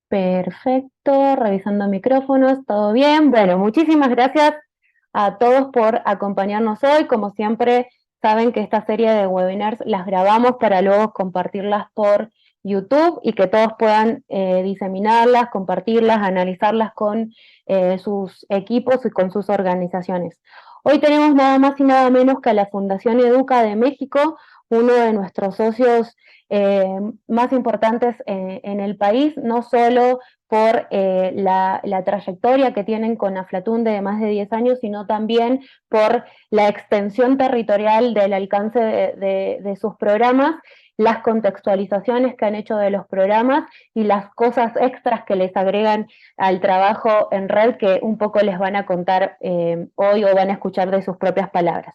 Perfecto, revisando micrófonos, todo bien. Bueno, muchísimas gracias a todos por acompañarnos hoy. Como siempre, saben que esta serie de webinars las grabamos para luego compartirlas por YouTube y que todos puedan diseminarlas, compartirlas, analizarlas con sus equipos y con sus organizaciones. Hoy tenemos nada más y nada menos que a la Fundación Educa de México, uno de nuestros socios más importantes en el país, no solo por la trayectoria que tienen con Aflatunde de más de 10 años, sino también por la extensión territorial del alcance de sus programas, las contextualizaciones que han hecho de los programas y las cosas extras que les agregan al trabajo en red que un poco les van a contar hoy o van a escuchar de sus propias palabras.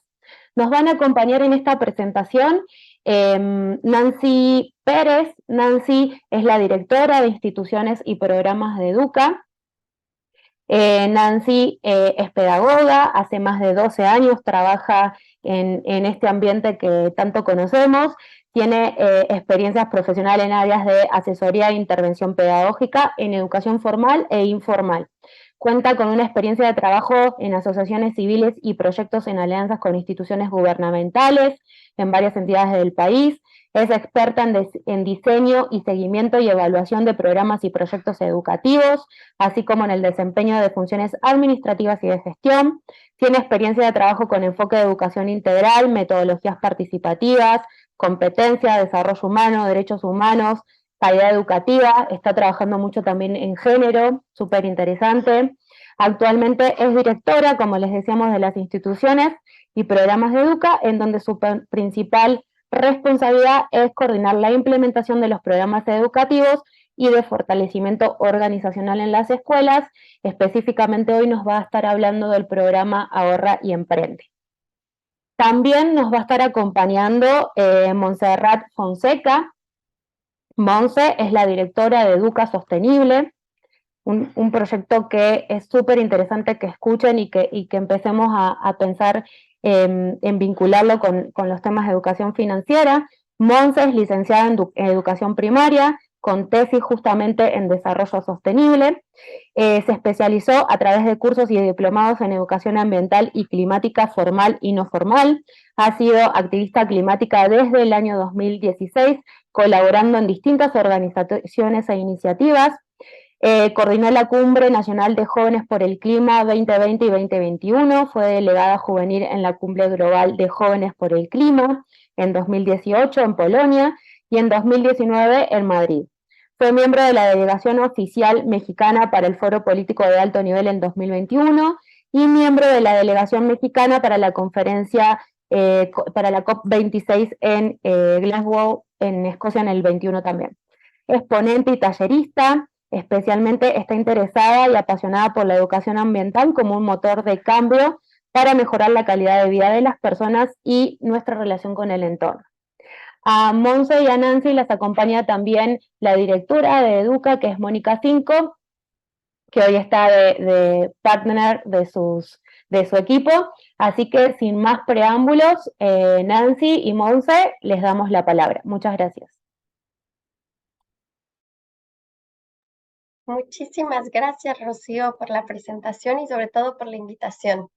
Nos van a acompañar en esta presentación Nancy Pérez. Nancy es la directora de instituciones y programas de Educa. Nancy es pedagoga, hace más de 12 años trabaja en este ambiente que tanto conocemos, tiene experiencias profesionales en áreas de asesoría e intervención pedagógica en educación formal e informal. Cuenta con una experiencia de trabajo en asociaciones civiles y proyectos en alianzas con instituciones gubernamentales en varias entidades del país. Es experta en diseño y seguimiento y evaluación de programas y proyectos educativos, así como en el desempeño de funciones administrativas y de gestión. Tiene experiencia de trabajo con enfoque de educación integral, metodologías participativas, competencia, desarrollo humano, derechos humanos, calidad educativa. Está trabajando mucho también en género, súper interesante. Actualmente es directora, como les decíamos, de las instituciones y programas de Educa, en donde su principal responsabilidad es coordinar la implementación de los programas educativos y de fortalecimiento organizacional en las escuelas. Específicamente hoy nos va a estar hablando del programa Ahorra y Emprende. También nos va a estar acompañando Montserrat Fonseca. Monse es la directora de Educa Sostenible, un proyecto que es súper interesante que escuchen y que empecemos a pensar en vincularlo con los temas de educación financiera. Monse es licenciada en educación primaria, con tesis justamente en desarrollo sostenible. Se especializó a través de cursos y diplomados en educación ambiental y climática formal y no formal. Ha sido activista climática desde el año 2016, colaborando en distintas organizaciones e iniciativas. Coordinó la Cumbre Nacional de Jóvenes por el Clima 2020 y 2021, fue delegada juvenil en la Cumbre Global de Jóvenes por el Clima en 2018 en Polonia y en 2019 en Madrid. Fue miembro de la delegación oficial mexicana para el Foro Político de Alto Nivel en 2021 y miembro de la delegación mexicana para la conferencia para la COP26 en Glasgow, en Escocia, en el 21 también. Es ponente y tallerista, especialmente está interesada y apasionada por la educación ambiental como un motor de cambio para mejorar la calidad de vida de las personas y nuestra relación con el entorno. A Monse y a Nancy las acompaña también la directora de Educa, que es Mónica Cinco, que hoy está de partner de su equipo. Así que sin más preámbulos, Nancy y Monse, les damos la palabra. Muchas gracias. Muchísimas gracias, Rocío, por la presentación y sobre todo por la invitación.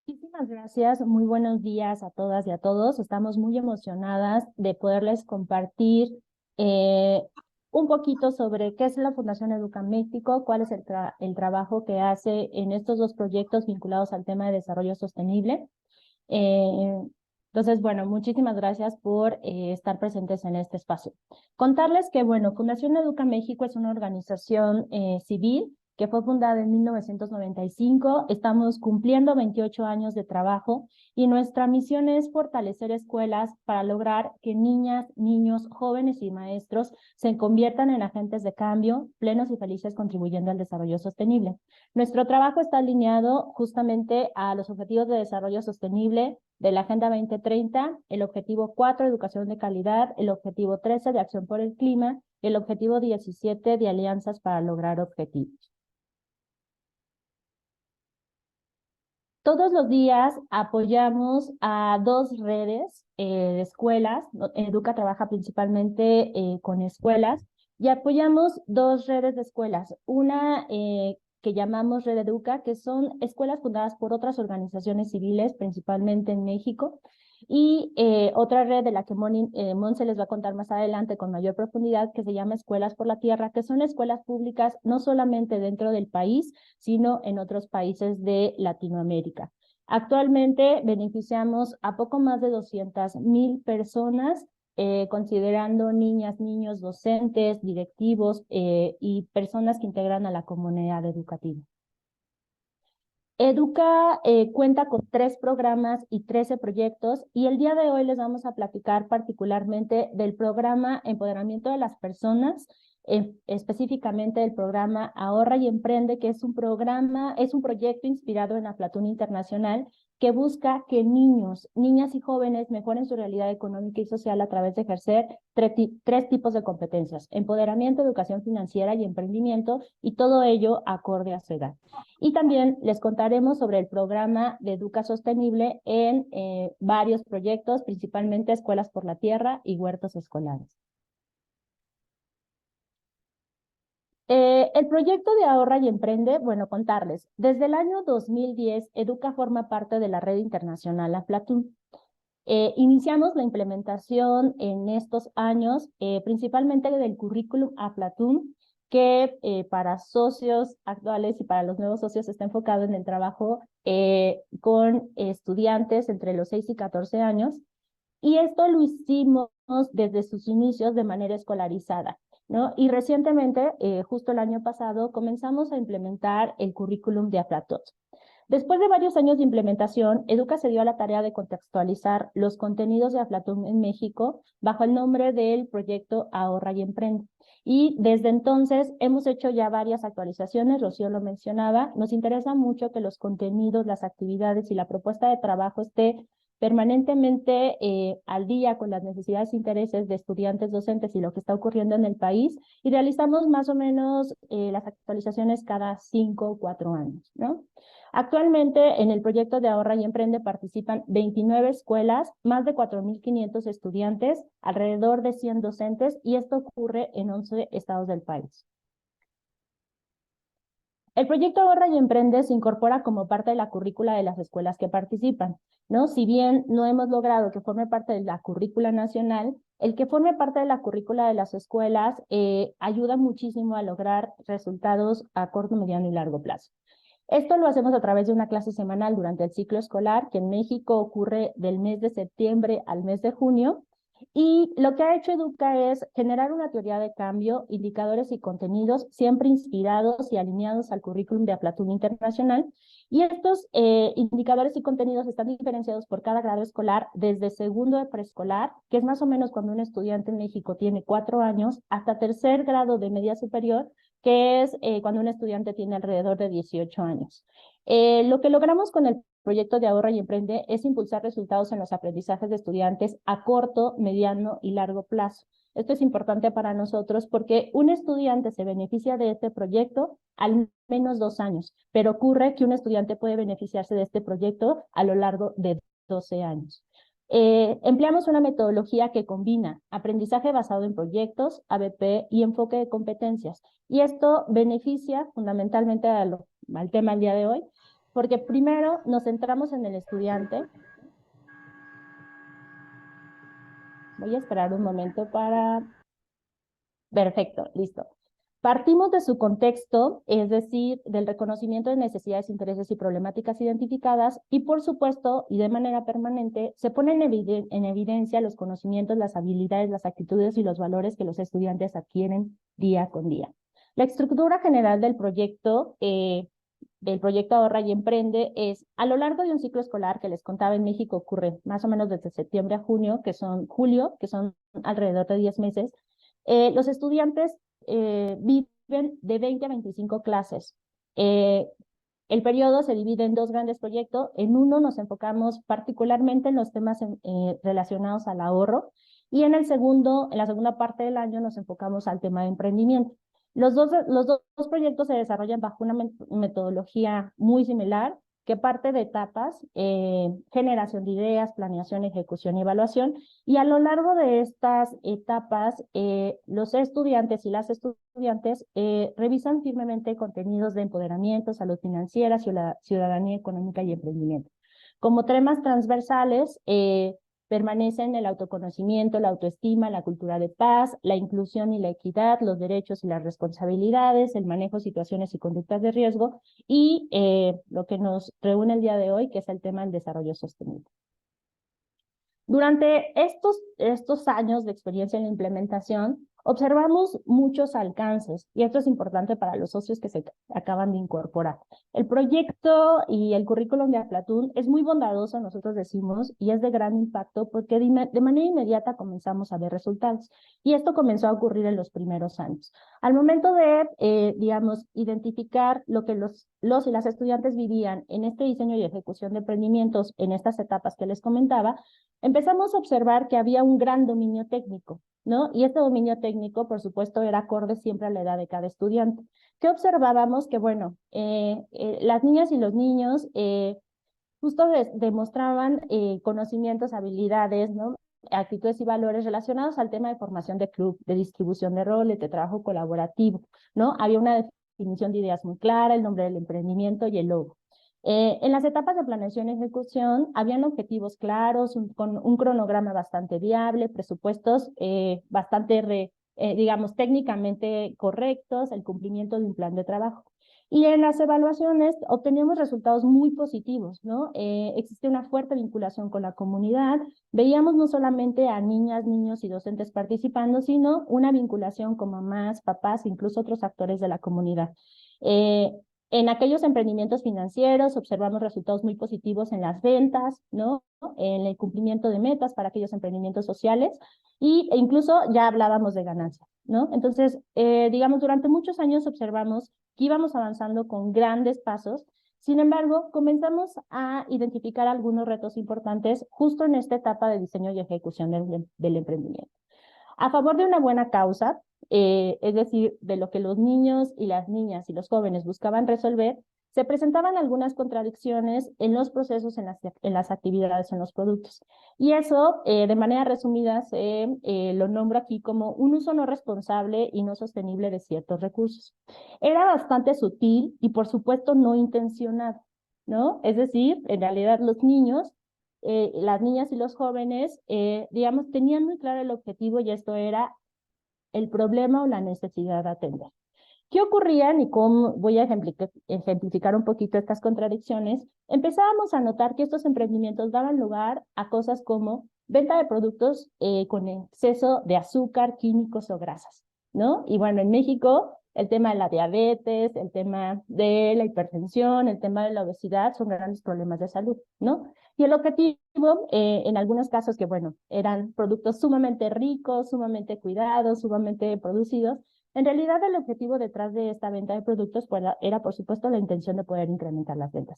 Muchísimas gracias, muy buenos días a todas y a todos. Estamos muy emocionadas de poderles compartir un poquito sobre qué es la Fundación Educa México, cuál es el trabajo que hace en estos dos proyectos vinculados al tema de desarrollo sostenible. Entonces, bueno, muchísimas gracias por estar presentes en este espacio. Contarles que, bueno, Fundación Educa México es una organización civil que fue fundada en 1995. Estamos cumpliendo 28 años de trabajo y nuestra misión es fortalecer escuelas para lograr que niñas, niños, jóvenes y maestros se conviertan en agentes de cambio, plenos y felices contribuyendo al desarrollo sostenible. Nuestro trabajo está alineado justamente a los objetivos de desarrollo sostenible de la Agenda 2030, el objetivo 4, educación de calidad, el objetivo 13 de acción por el clima, y el objetivo 17 de alianzas para lograr objetivos. Todos los días apoyamos a dos redes de escuelas. Educa trabaja principalmente con escuelas Y apoyamos dos redes de escuelas, una que llamamos Red Educa, que son escuelas fundadas por otras organizaciones civiles, principalmente en México, y otra red de la que Monse les va a contar más adelante con mayor profundidad, que se llama Escuelas por la Tierra, que son escuelas públicas no solamente dentro del país, sino en otros países de Latinoamérica. Actualmente beneficiamos a poco más de 200,000 personas, considerando niñas, niños, docentes, directivos y personas que integran a la comunidad educativa. Educa cuenta con 3 programas y 13 proyectos, y el día de hoy les vamos a platicar particularmente del programa Empoderamiento de las Personas, específicamente del programa Ahorra y Emprende, que es un proyecto inspirado en Aflatún Internacional, que busca que niños, niñas y jóvenes mejoren su realidad económica y social a través de ejercer 3 tipos de competencias: empoderamiento, educación financiera y emprendimiento, y todo ello acorde a su edad. Y también les contaremos sobre el programa de Educa Sostenible en varios proyectos, principalmente Escuelas por la Tierra y huertos escolares. El proyecto de Ahorra y Emprende, bueno, contarles. Desde el año 2010, Educa forma parte de la red internacional Aflatún. Iniciamos la implementación en estos años, principalmente del currículum Aflatún, que para socios actuales y para los nuevos socios está enfocado en el trabajo con estudiantes entre los 6 y 14 años. Y esto lo hicimos desde sus inicios de manera escolarizada, ¿no? Y recientemente, justo el año pasado, comenzamos a implementar el currículum de Aflatún. Después de varios años de implementación, Educa se dio a la tarea de contextualizar los contenidos de Aflatún en México bajo el nombre del proyecto Ahorra y Emprende. Y desde entonces hemos hecho ya varias actualizaciones, Rocío lo mencionaba. Nos interesa mucho que los contenidos, las actividades y la propuesta de trabajo esté permanentemente al día con las necesidades e intereses de estudiantes, docentes y lo que está ocurriendo en el país, y realizamos más o menos las actualizaciones cada 5 o 4 años, ¿no? Actualmente en el proyecto de Ahorra y Emprende participan 29 escuelas, más de 4,500 estudiantes, alrededor de 100 docentes, y esto ocurre en 11 estados del país. El proyecto Ahorra y Emprende se incorpora como parte de la currícula de las escuelas que participan, ¿no? Si bien no hemos logrado que forme parte de la currícula nacional, el que forme parte de la currícula de las escuelas ayuda muchísimo a lograr resultados a corto, mediano y largo plazo. Esto lo hacemos a través de una clase semanal durante el ciclo escolar, que en México ocurre del mes de septiembre al mes de junio. Y lo que ha hecho Educa es generar una teoría de cambio, indicadores y contenidos siempre inspirados y alineados al currículum de Aflatún Internacional. Y estos indicadores y contenidos están diferenciados por cada grado escolar, desde segundo de preescolar, que es más o menos cuando un estudiante en México tiene 4 años, hasta tercer grado de media superior, que es cuando un estudiante tiene alrededor de 18 años. Lo que logramos con el proyecto de Ahorra y Emprende es impulsar resultados en los aprendizajes de estudiantes a corto, mediano y largo plazo. Esto es importante para nosotros porque un estudiante se beneficia de este proyecto al menos 2 años, pero ocurre que un estudiante puede beneficiarse de este proyecto a lo largo de 12 años. Empleamos una metodología que combina aprendizaje basado en proyectos, ABP y enfoque de competencias. Y esto beneficia fundamentalmente al tema del día de hoy, porque primero nos centramos en el estudiante. Voy a esperar un momento para... Perfecto, listo. Partimos de su contexto, es decir, del reconocimiento de necesidades, intereses y problemáticas identificadas, y por supuesto, y de manera permanente, se ponen en evidencia los conocimientos, las habilidades, las actitudes y los valores que los estudiantes adquieren día con día. La estructura general del proyecto Ahorra y Emprende es, a lo largo de un ciclo escolar que les contaba en México ocurre más o menos desde septiembre a julio, que son alrededor de 10 meses, los estudiantes viven de 20 a 25 clases. El periodo se divide en 2 grandes proyectos. En uno nos enfocamos particularmente en los temas relacionados al ahorro, y en la segunda parte del año nos enfocamos al tema de emprendimiento. Los dos proyectos se desarrollan bajo una metodología muy similar, que parte de etapas, generación de ideas, planeación, ejecución y evaluación, y a lo largo de estas etapas, los estudiantes y las estudiantes revisan firmemente contenidos de empoderamiento, salud financiera, ciudadanía económica y emprendimiento. Como temas transversales, permanecen el autoconocimiento, la autoestima, la cultura de paz, la inclusión y la equidad, los derechos y las responsabilidades, el manejo de situaciones y conductas de riesgo y lo que nos reúne el día de hoy, que es el tema del desarrollo sostenible. Durante estos años de experiencia en la implementación, observamos muchos alcances, y esto es importante para los socios que se acaban de incorporar. El proyecto y el currículum de Aflatun es muy bondadoso, nosotros decimos, y es de gran impacto porque de manera inmediata comenzamos a ver resultados. Y esto comenzó a ocurrir en los primeros años. Al momento de, digamos, identificar lo que los y las estudiantes vivían en este diseño y ejecución de emprendimientos en estas etapas que les comentaba, empezamos a observar que había un gran dominio técnico, ¿no? Y este dominio técnico, por supuesto, era acorde siempre a la edad de cada estudiante. ¿Qué observábamos? Que, bueno, las niñas y los niños justo demostraban conocimientos, habilidades, ¿no? Actitudes y valores relacionados al tema de formación de club, de distribución de roles, de trabajo colaborativo, ¿no? Había una definición de ideas muy clara, el nombre del emprendimiento y el logo. En las etapas de planeación y ejecución habían objetivos claros, con un cronograma bastante viable, presupuestos bastante, digamos, técnicamente correctos, el cumplimiento de un plan de trabajo. Y en las evaluaciones obteníamos resultados muy positivos, ¿no? Existe una fuerte vinculación con la comunidad, veíamos no solamente a niñas, niños y docentes participando, sino una vinculación con mamás, papás, incluso otros actores de la comunidad. En aquellos emprendimientos financieros observamos resultados muy positivos en las ventas, ¿no? En el cumplimiento de metas para aquellos emprendimientos sociales e incluso ya hablábamos de ganancias, ¿no? Entonces, digamos, durante muchos años observamos que íbamos avanzando con grandes pasos. Sin embargo, comenzamos a identificar algunos retos importantes justo en esta etapa de diseño y ejecución del emprendimiento. A favor de una buena causa, es decir, de lo que los niños y las niñas y los jóvenes buscaban resolver, se presentaban algunas contradicciones en los procesos, en las actividades, en los productos. Y eso, de manera resumida, lo nombro aquí como un uso no responsable y no sostenible de ciertos recursos. Era bastante sutil y, por supuesto, no intencionado, ¿no? Es decir, en realidad los niños, las niñas y los jóvenes, digamos, tenían muy claro el objetivo y esto era el problema o la necesidad de atender. ¿Qué ocurrían y cómo voy a ejemplificar un poquito estas contradicciones? Empezábamos a notar que estos emprendimientos daban lugar a cosas como venta de productos con exceso de azúcar, químicos o grasas, ¿no? Y bueno, en México el tema de la diabetes, el tema de la hipertensión, el tema de la obesidad son grandes problemas de salud, ¿no? Y el objetivo, en algunos casos que, bueno, eran productos sumamente ricos, sumamente cuidados, sumamente producidos, en realidad el objetivo detrás de esta venta de productos era, por supuesto, la intención de poder incrementar las ventas.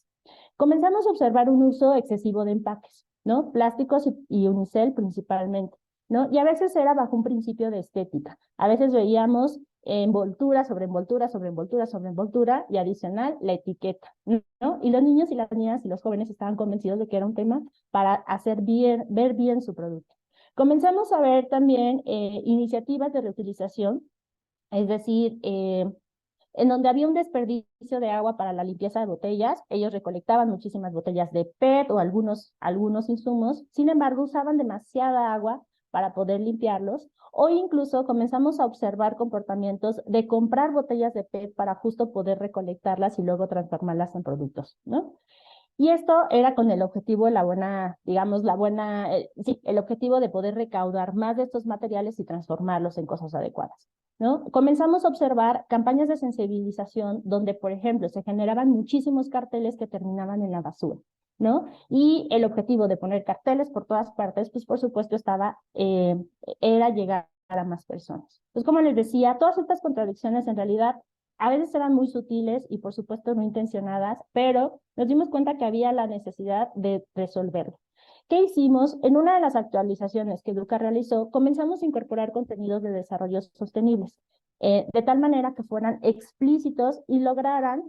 Comenzamos a observar un uso excesivo de empaques, ¿no? Plásticos y unicel principalmente, ¿no? Y a veces era bajo un principio de estética. A veces veíamos envoltura sobre envoltura sobre envoltura sobre envoltura y adicional la etiqueta, ¿no? Y los niños y las niñas y los jóvenes estaban convencidos de que era un tema para hacer bien, ver bien su producto. Comenzamos a ver también iniciativas de reutilización, es decir, en donde había un desperdicio de agua para la limpieza de botellas, ellos recolectaban muchísimas botellas de PET o algunos insumos, sin embargo usaban demasiada agua para poder limpiarlos, o incluso comenzamos a observar comportamientos de comprar botellas de PET para justo poder recolectarlas y luego transformarlas en productos, ¿no? Y esto era con el objetivo de la buena, digamos, el objetivo de poder recaudar más de estos materiales y transformarlos en cosas adecuadas, ¿no? Comenzamos a observar campañas de sensibilización donde, por ejemplo, se generaban muchísimos carteles que terminaban en la basura, ¿no? Y el objetivo de poner carteles por todas partes, pues por supuesto era llegar a más personas. Pues como les decía, todas estas contradicciones en realidad a veces eran muy sutiles y por supuesto no intencionadas, pero nos dimos cuenta que había la necesidad de resolverlo. ¿Qué hicimos? En una de las actualizaciones que Educa realizó, comenzamos a incorporar contenidos de desarrollo sostenibles, de tal manera que fueran explícitos y lograran,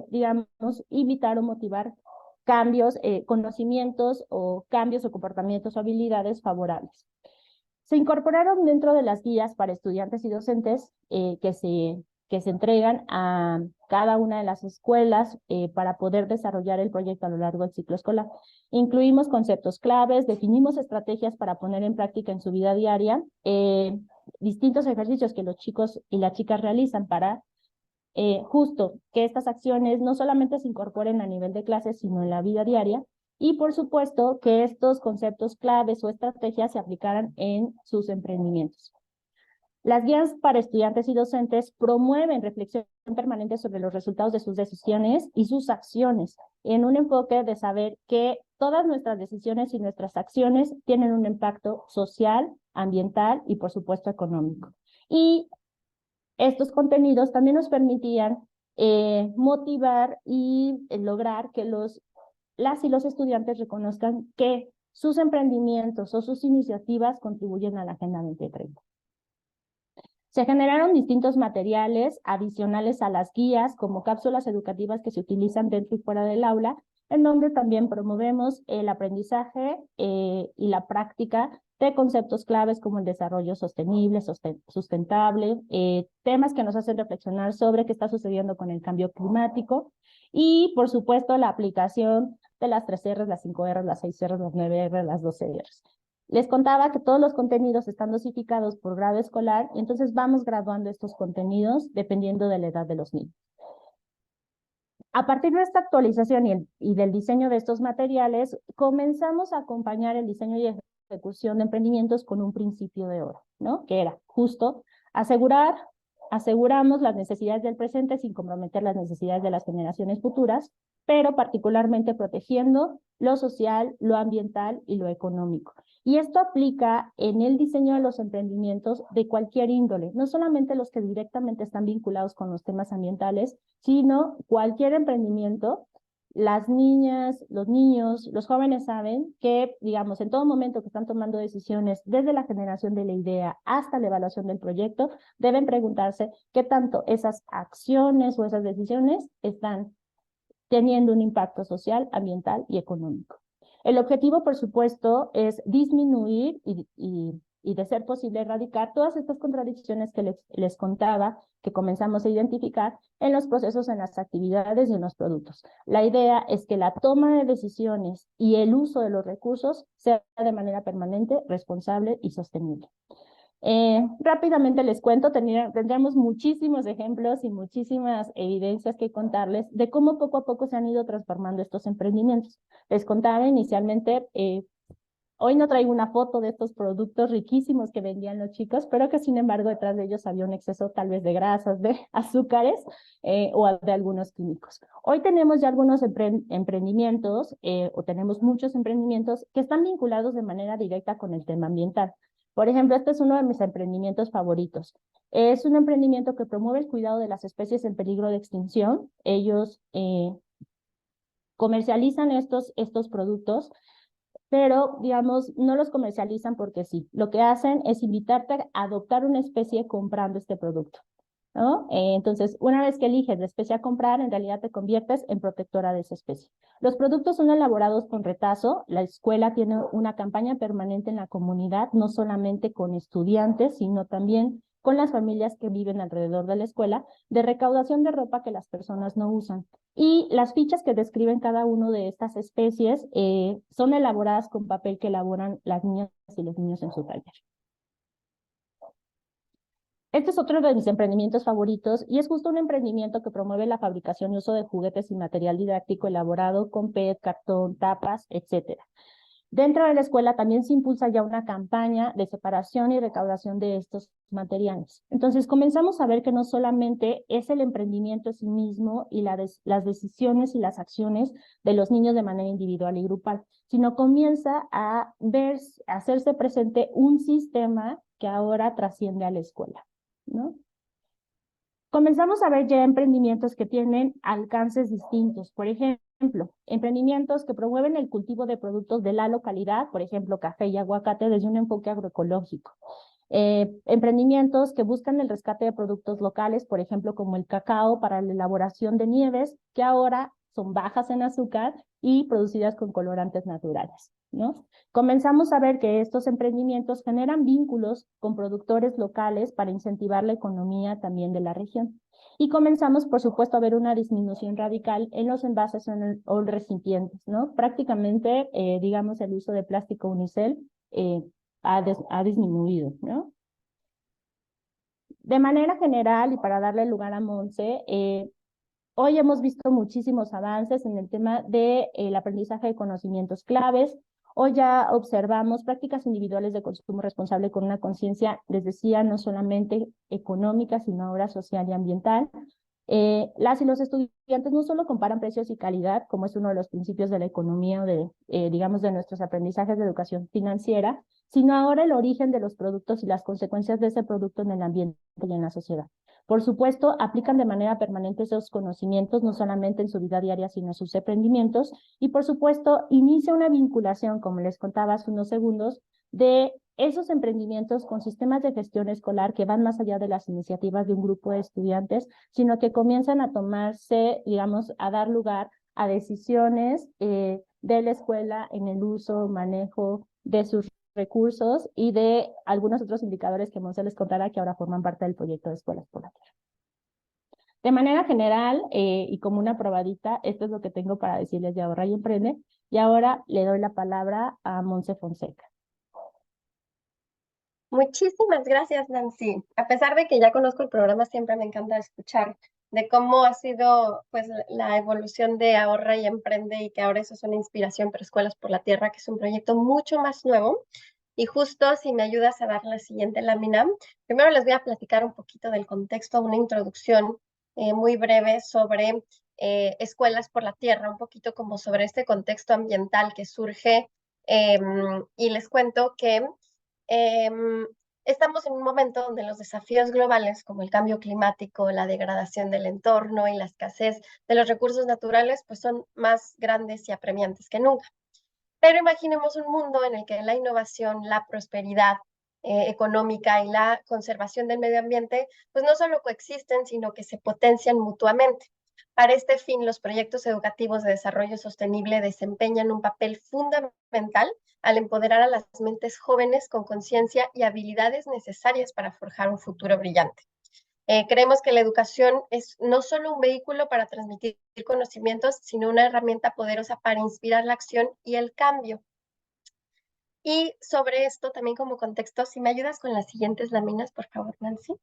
digamos, invitar o motivar cambios, conocimientos o cambios o comportamientos o habilidades favorables. Se incorporaron dentro de las guías para estudiantes y docentes que se entregan a cada una de las escuelas para poder desarrollar el proyecto a lo largo del ciclo escolar. Incluimos conceptos claves, definimos estrategias para poner en práctica en su vida diaria, distintos ejercicios que los chicos y las chicas realizan para justo que estas acciones no solamente se incorporen a nivel de clase, sino en la vida diaria, y por supuesto que estos conceptos claves o estrategias se aplicaran en sus emprendimientos. Las guías para estudiantes y docentes promueven reflexión permanente sobre los resultados de sus decisiones y sus acciones, en un enfoque de saber que todas nuestras decisiones y nuestras acciones tienen un impacto social, ambiental y por supuesto económico. Y estos contenidos también nos permitían motivar y lograr que las y los estudiantes reconozcan que sus emprendimientos o sus iniciativas contribuyen a la Agenda 2030. Se generaron distintos materiales adicionales a las guías, como cápsulas educativas que se utilizan dentro y fuera del aula, en donde también promovemos el aprendizaje y la práctica de conceptos claves como el desarrollo sostenible, sustentable, temas que nos hacen reflexionar sobre qué está sucediendo con el cambio climático y, por supuesto, la aplicación de las 3 R's, las 5 R's, las 6 R's, las 9 R's, las 12 R's. Les contaba que todos los contenidos están dosificados por grado escolar, y entonces vamos graduando estos contenidos dependiendo de la edad de los niños. A partir de esta actualización y del diseño de estos materiales, comenzamos a acompañar el diseño y ejecución de emprendimientos con un principio de oro, ¿no? Que era justo aseguramos las necesidades del presente sin comprometer las necesidades de las generaciones futuras, pero particularmente protegiendo lo social, lo ambiental y lo económico. Y esto aplica en el diseño de los emprendimientos de cualquier índole, no solamente los que directamente están vinculados con los temas ambientales, sino cualquier emprendimiento. Las niñas, los niños, los jóvenes saben que, digamos, en todo momento que están tomando decisiones, desde la generación de la idea hasta la evaluación del proyecto, deben preguntarse qué tanto esas acciones o esas decisiones están teniendo un impacto social, ambiental y económico. El objetivo, por supuesto, es disminuir y de ser posible erradicar todas estas contradicciones que les contaba, que comenzamos a identificar en los procesos, en las actividades y en los productos. La idea es que la toma de decisiones y el uso de los recursos sea de manera permanente, responsable y sostenible. Rápidamente les cuento, tendríamos muchísimos ejemplos y muchísimas evidencias que contarles de cómo poco a poco se han ido transformando estos emprendimientos. Les contaba inicialmente, hoy no traigo una foto de estos productos riquísimos que vendían los chicos, pero que sin embargo detrás de ellos había un exceso tal vez de grasas, de azúcares o de algunos químicos. Hoy tenemos ya algunos emprendimientos o tenemos muchos emprendimientos que están vinculados de manera directa con el tema ambiental. Por ejemplo, este es uno de mis emprendimientos favoritos. Es un emprendimiento que promueve el cuidado de las especies en peligro de extinción. Ellos comercializan estos productos, pero, digamos, no los comercializan porque sí. Lo que hacen es invitarte a adoptar una especie comprando este producto, ¿no? Entonces, una vez que eliges la especie a comprar, en realidad te conviertes en protectora de esa especie. Los productos son elaborados con retazo. La escuela tiene una campaña permanente en la comunidad, no solamente con estudiantes, sino también con las familias que viven alrededor de la escuela, de recaudación de ropa que las personas no usan. Y las fichas que describen cada una de estas especies son elaboradas con papel que elaboran las niñas y los niños en su taller. Este es otro de mis emprendimientos favoritos y es justo un emprendimiento que promueve la fabricación y uso de juguetes y material didáctico elaborado con PET, cartón, tapas, etc. Dentro de la escuela también se impulsa ya una campaña de separación y recaudación de estos materiales. Entonces comenzamos a ver que no solamente es el emprendimiento en sí mismo y las decisiones y las acciones de los niños de manera individual y grupal, sino comienza a hacerse presente un sistema que ahora trasciende a la escuela, ¿no? Comenzamos a ver ya emprendimientos que tienen alcances distintos. Por ejemplo, emprendimientos que promueven el cultivo de productos de la localidad, por ejemplo, café y aguacate desde un enfoque agroecológico. Emprendimientos que buscan el rescate de productos locales, por ejemplo, como el cacao para la elaboración de nieves, que ahora son bajas en azúcar y producidas con colorantes naturales, ¿no? Comenzamos a ver que estos emprendimientos generan vínculos con productores locales para incentivar la economía también de la región. Y comenzamos, por supuesto, a ver una disminución radical en los envases o recipientes, ¿no? Prácticamente, digamos, el uso de plástico unicel ha disminuido, ¿no? De manera general, y para darle lugar a Monse, hoy hemos visto muchísimos avances en el tema del aprendizaje de conocimientos claves. Hoy ya observamos prácticas individuales de consumo responsable con una conciencia, les decía, no solamente económica, sino ahora social y ambiental. Las y los estudiantes no solo comparan precios y calidad, como es uno de los principios de la economía o de, digamos, de nuestros aprendizajes de educación financiera, sino ahora el origen de los productos y las consecuencias de ese producto en el ambiente y en la sociedad. Por supuesto, aplican de manera permanente esos conocimientos, no solamente en su vida diaria, sino en sus emprendimientos, y por supuesto, inicia una vinculación, como les contaba hace unos segundos, de esos emprendimientos con sistemas de gestión escolar que van más allá de las iniciativas de un grupo de estudiantes, sino que comienzan a tomarse, digamos, a dar lugar a decisiones de la escuela en el uso, manejo de sus recursos y de algunos otros indicadores que Monse les contará que ahora forman parte del proyecto de Escuelas por la Tierra. De manera general y como una probadita, esto es lo que tengo para decirles de Ahorra y Emprende. Y ahora le doy la palabra a Monse Fonseca. Muchísimas gracias, Nancy. A pesar de que ya conozco el programa, siempre me encanta escuchar de cómo ha sido pues la evolución de Ahorra y Emprende y que ahora eso es una inspiración para Escuelas por la Tierra, que es un proyecto mucho más nuevo. Y justo si me ayudas a dar la siguiente lámina, primero les voy a platicar un poquito del contexto, una introducción muy breve sobre Escuelas por la Tierra, un poquito como sobre este contexto ambiental que surge y les cuento que estamos en un momento donde los desafíos globales como el cambio climático, la degradación del entorno y la escasez de los recursos naturales pues son más grandes y apremiantes que nunca. Pero imaginemos un mundo en el que la innovación, la prosperidad económica y la conservación del medio ambiente pues no solo coexisten, sino que se potencian mutuamente. Para este fin, los proyectos educativos de desarrollo sostenible desempeñan un papel fundamental al empoderar a las mentes jóvenes con conciencia y habilidades necesarias para forjar un futuro brillante. Creemos que la educación es no solo un vehículo para transmitir conocimientos, sino una herramienta poderosa para inspirar la acción y el cambio. Y sobre esto, también como contexto, si me ayudas con las siguientes láminas, por favor, Nancy.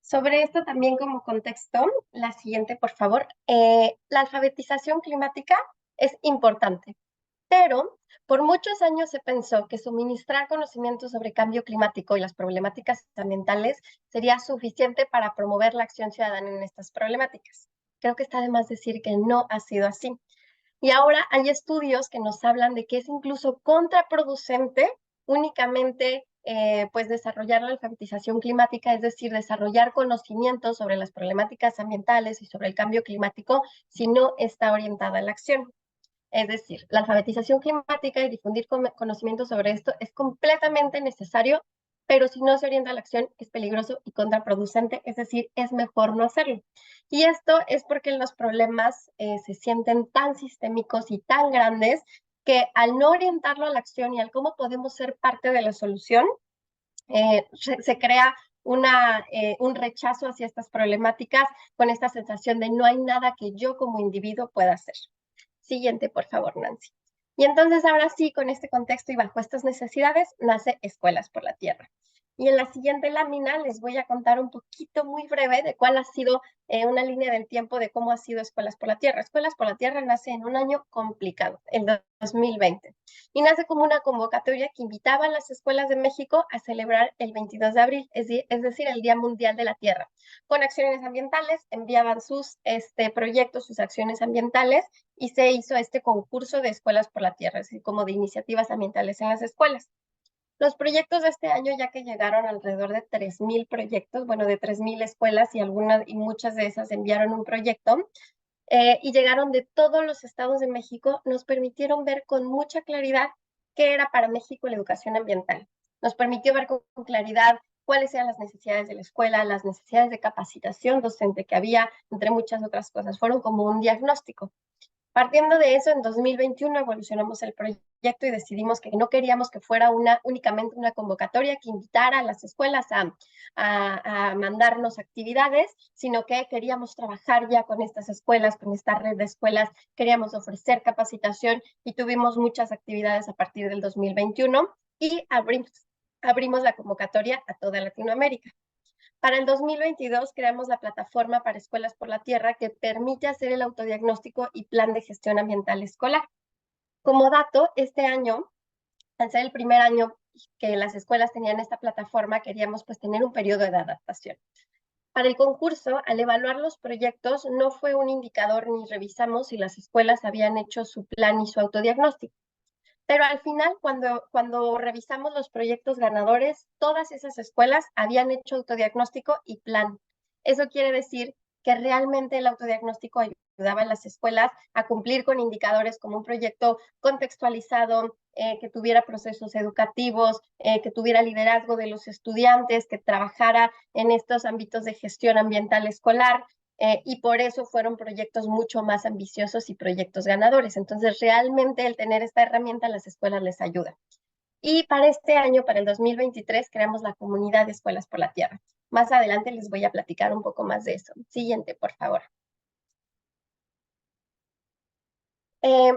Sobre esto también como contexto, la siguiente, por favor. La alfabetización climática es importante, pero por muchos años se pensó que suministrar conocimientos sobre cambio climático y las problemáticas ambientales sería suficiente para promover la acción ciudadana en estas problemáticas. Creo que está de más decir que no ha sido así. Y ahora hay estudios que nos hablan de que es incluso contraproducente únicamente pues desarrollar la alfabetización climática, es decir, desarrollar conocimientos sobre las problemáticas ambientales y sobre el cambio climático si no está orientada a la acción. Es decir, la alfabetización climática y difundir conocimientos sobre esto es completamente necesario, pero si no se orienta a la acción es peligroso y contraproducente, es decir, es mejor no hacerlo. Y esto es porque los problemas se sienten tan sistémicos y tan grandes que al no orientarlo a la acción y al cómo podemos ser parte de la solución, se crea un rechazo hacia estas problemáticas con esta sensación de no hay nada que yo como individuo pueda hacer. Siguiente, por favor, Nancy. Y entonces ahora sí, con este contexto y bajo estas necesidades, nace Escuelas por la Tierra. Y en la siguiente lámina les voy a contar un poquito muy breve de cuál ha sido una línea del tiempo de cómo ha sido Escuelas por la Tierra. Escuelas por la Tierra nace en un año complicado, el 2020, y nace como una convocatoria que invitaba a las escuelas de México a celebrar el 22 de abril, es decir, el Día Mundial de la Tierra. Con acciones ambientales, enviaban sus proyectos, sus acciones ambientales, y se hizo este concurso de Escuelas por la Tierra, así como de iniciativas ambientales en las escuelas. Los proyectos de este año, ya que llegaron alrededor de 3,000 proyectos, bueno, de 3,000 escuelas y muchas de esas enviaron un proyecto, y llegaron de todos los estados de México, nos permitieron ver con mucha claridad qué era para México la educación ambiental. Nos permitió ver con claridad cuáles eran las necesidades de la escuela, las necesidades de capacitación docente que había, entre muchas otras cosas. Fueron como un diagnóstico. Partiendo de eso, en 2021 evolucionamos el proyecto y decidimos que no queríamos que fuera únicamente una convocatoria que invitara a las escuelas a mandarnos actividades, sino que queríamos trabajar ya con estas escuelas, con esta red de escuelas, queríamos ofrecer capacitación y tuvimos muchas actividades a partir del 2021 y abrimos la convocatoria a toda Latinoamérica. Para el 2022 creamos la plataforma para Escuelas por la Tierra que permite hacer el autodiagnóstico y plan de gestión ambiental escolar. Como dato, este año, al ser el primer año que las escuelas tenían esta plataforma, queríamos pues tener un periodo de adaptación. Para el concurso, al evaluar los proyectos, no fue un indicador ni revisamos si las escuelas habían hecho su plan y su autodiagnóstico. Pero al final, cuando revisamos los proyectos ganadores, todas esas escuelas habían hecho autodiagnóstico y plan. Eso quiere decir que realmente el autodiagnóstico ayudaba a las escuelas a cumplir con indicadores como un proyecto contextualizado, que tuviera procesos educativos, que tuviera liderazgo de los estudiantes, que trabajara en estos ámbitos de gestión ambiental escolar. Y por eso fueron proyectos mucho más ambiciosos y proyectos ganadores. Entonces, realmente el tener esta herramienta a las escuelas les ayuda. Y para este año, para el 2023, creamos la comunidad de Escuelas por la Tierra. Más adelante les voy a platicar un poco más de eso. Siguiente, por favor.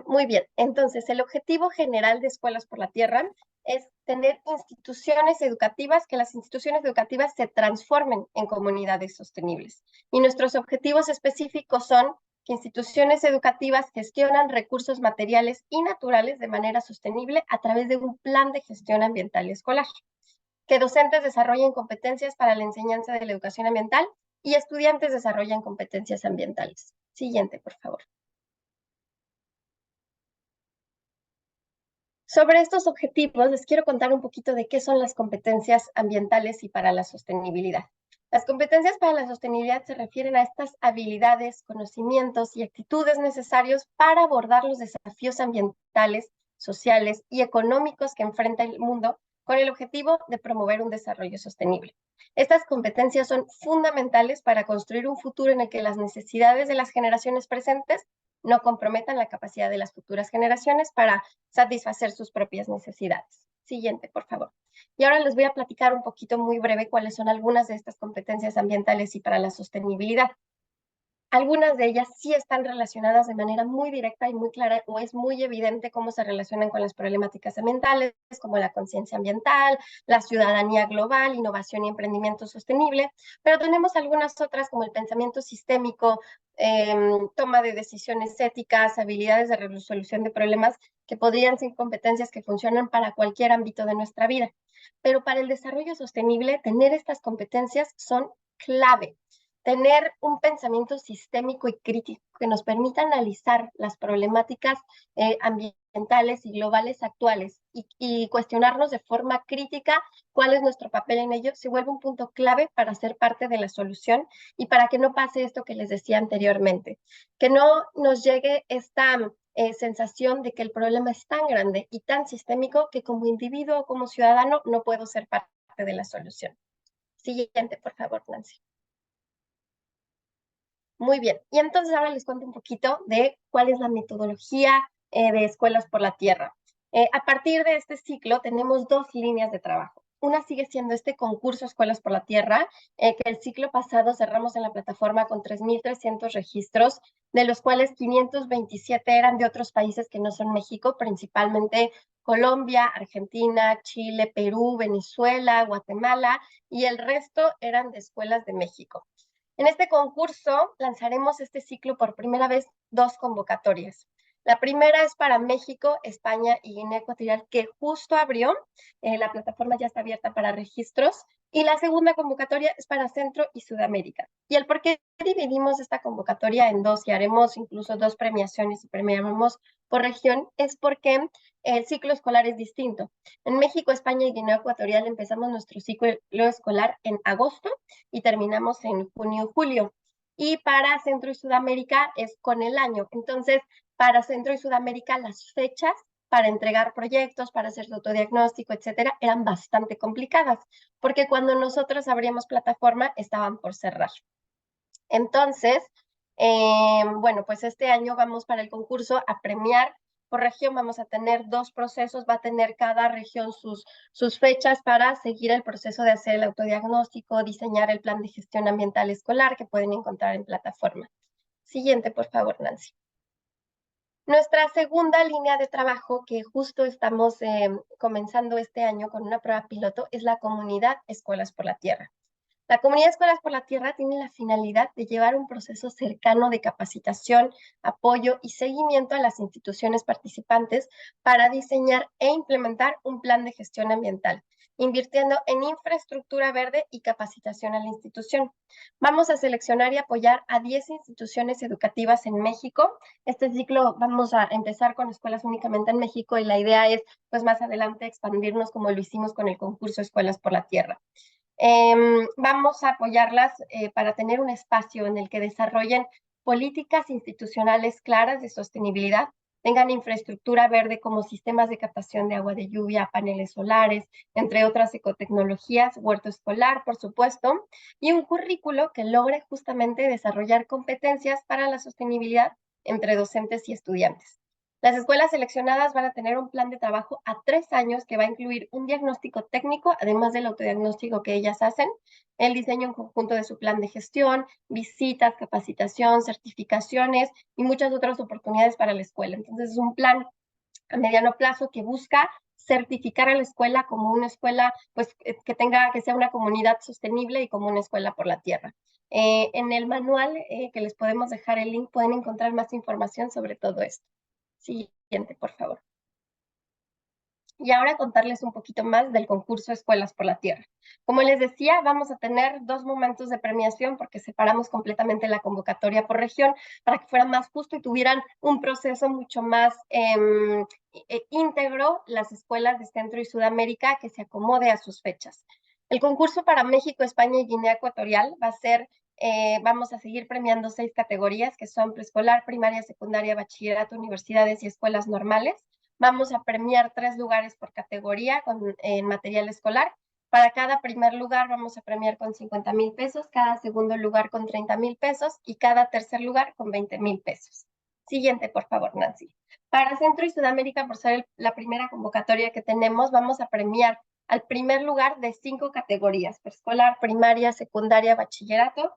Muy bien, entonces el objetivo general de Escuelas por la Tierra es tener instituciones educativas, que las instituciones educativas se transformen en comunidades sostenibles. Y nuestros objetivos específicos son que instituciones educativas gestionan recursos materiales y naturales de manera sostenible a través de un plan de gestión ambiental y escolar, que docentes desarrollen competencias para la enseñanza de la educación ambiental y estudiantes desarrollen competencias ambientales. Siguiente, por favor. Sobre estos objetivos, les quiero contar un poquito de qué son las competencias ambientales y para la sostenibilidad. Las competencias para la sostenibilidad se refieren a estas habilidades, conocimientos y actitudes necesarios para abordar los desafíos ambientales, sociales y económicos que enfrenta el mundo con el objetivo de promover un desarrollo sostenible. Estas competencias son fundamentales para construir un futuro en el que las necesidades de las generaciones presentes no comprometan la capacidad de las futuras generaciones para satisfacer sus propias necesidades. Siguiente, por favor. Y ahora les voy a platicar un poquito muy breve cuáles son algunas de estas competencias ambientales y para la sostenibilidad. Algunas de ellas sí están relacionadas de manera muy directa y muy clara, o es muy evidente cómo se relacionan con las problemáticas ambientales, como la conciencia ambiental, la ciudadanía global, innovación y emprendimiento sostenible, pero tenemos algunas otras como el pensamiento sistémico, toma de decisiones éticas, habilidades de resolución de problemas, que podrían ser competencias que funcionan para cualquier ámbito de nuestra vida. Pero para el desarrollo sostenible, tener estas competencias son clave. Tener un pensamiento sistémico y crítico que nos permita analizar las problemáticas ambientales y globales actuales y cuestionarnos de forma crítica cuál es nuestro papel en ello, se vuelve un punto clave para ser parte de la solución y para que no pase esto que les decía anteriormente, que no nos llegue esta sensación de que el problema es tan grande y tan sistémico que como individuo o como ciudadano no puedo ser parte de la solución. Siguiente, por favor, Nancy. Muy bien, y entonces ahora les cuento un poquito de cuál es la metodología de Escuelas por la Tierra. A partir de este ciclo tenemos dos líneas de trabajo. Una sigue siendo este concurso Escuelas por la Tierra, que el ciclo pasado cerramos en la plataforma con 3,300 registros, de los cuales 527 eran de otros países que no son México, principalmente Colombia, Argentina, Chile, Perú, Venezuela, Guatemala, y el resto eran de escuelas de México. En este concurso lanzaremos este ciclo por primera vez 2 convocatorias. La primera es para México, España y Guinea Ecuatorial, que justo abrió. La plataforma ya está abierta para registros. Y la segunda convocatoria es para Centro y Sudamérica. Y el por qué dividimos esta convocatoria en 2 y haremos incluso 2 premiaciones y premiamos por región es porque el ciclo escolar es distinto. En México, España y Guinea Ecuatorial empezamos nuestro ciclo escolar en agosto y terminamos en junio, julio. Y para Centro y Sudamérica es con el año. Entonces, para Centro y Sudamérica las fechas para entregar proyectos, para hacer su autodiagnóstico, etcétera, eran bastante complicadas, porque cuando nosotros abríamos plataforma estaban por cerrar. Entonces, bueno, pues este año vamos para el concurso a premiar por región. Vamos a tener 2 procesos, va a tener cada región sus fechas para seguir el proceso de hacer el autodiagnóstico, diseñar el plan de gestión ambiental escolar que pueden encontrar en plataforma. Siguiente, por favor, Nancy. Nuestra segunda línea de trabajo, que justo estamos comenzando este año con una prueba piloto, es la comunidad Escuelas por la Tierra. La comunidad Escuelas por la Tierra tiene la finalidad de llevar un proceso cercano de capacitación, apoyo y seguimiento a las instituciones participantes para diseñar e implementar un plan de gestión ambiental, invirtiendo en infraestructura verde y capacitación a la institución. Vamos a seleccionar y apoyar a 10 instituciones educativas en México. Este ciclo vamos a empezar con escuelas únicamente en México y la idea es, pues más adelante, expandirnos como lo hicimos con el concurso Escuelas por la Tierra. Vamos a apoyarlas para tener un espacio en el que desarrollen políticas institucionales claras de sostenibilidad, tengan infraestructura verde como sistemas de captación de agua de lluvia, paneles solares, entre otras ecotecnologías, huerto escolar, por supuesto, y un currículo que logre justamente desarrollar competencias para la sostenibilidad entre docentes y estudiantes. Las escuelas seleccionadas van a tener un plan de trabajo a 3 años que va a incluir un diagnóstico técnico, además del autodiagnóstico que ellas hacen, el diseño en conjunto de su plan de gestión, visitas, capacitación, certificaciones y muchas otras oportunidades para la escuela. Entonces es un plan a mediano plazo que busca certificar a la escuela como una escuela pues, que sea una comunidad sostenible y como una escuela por la tierra. En el manual que les podemos dejar el link pueden encontrar más información sobre todo esto. Siguiente, por favor. Y ahora contarles un poquito más del concurso Escuelas por la Tierra. Como les decía, vamos a tener 2 momentos de premiación porque separamos completamente la convocatoria por región para que fuera más justo y tuvieran un proceso mucho más íntegro las escuelas de Centro y Sudamérica que se acomode a sus fechas. El concurso para México, España y Guinea Ecuatorial va a ser vamos a seguir premiando 6 categorías que son preescolar, primaria, secundaria, bachillerato, universidades y escuelas normales. Vamos a premiar 3 lugares por categoría en material escolar. Para cada primer lugar vamos a premiar con 50,000 pesos, cada segundo lugar con 30,000 pesos y cada tercer lugar con 20,000 pesos. Siguiente, por favor, Nancy. Para Centro y Sudamérica, por ser la primera convocatoria que tenemos, vamos a premiar al primer lugar de 5 categorías: preescolar, primaria, secundaria, bachillerato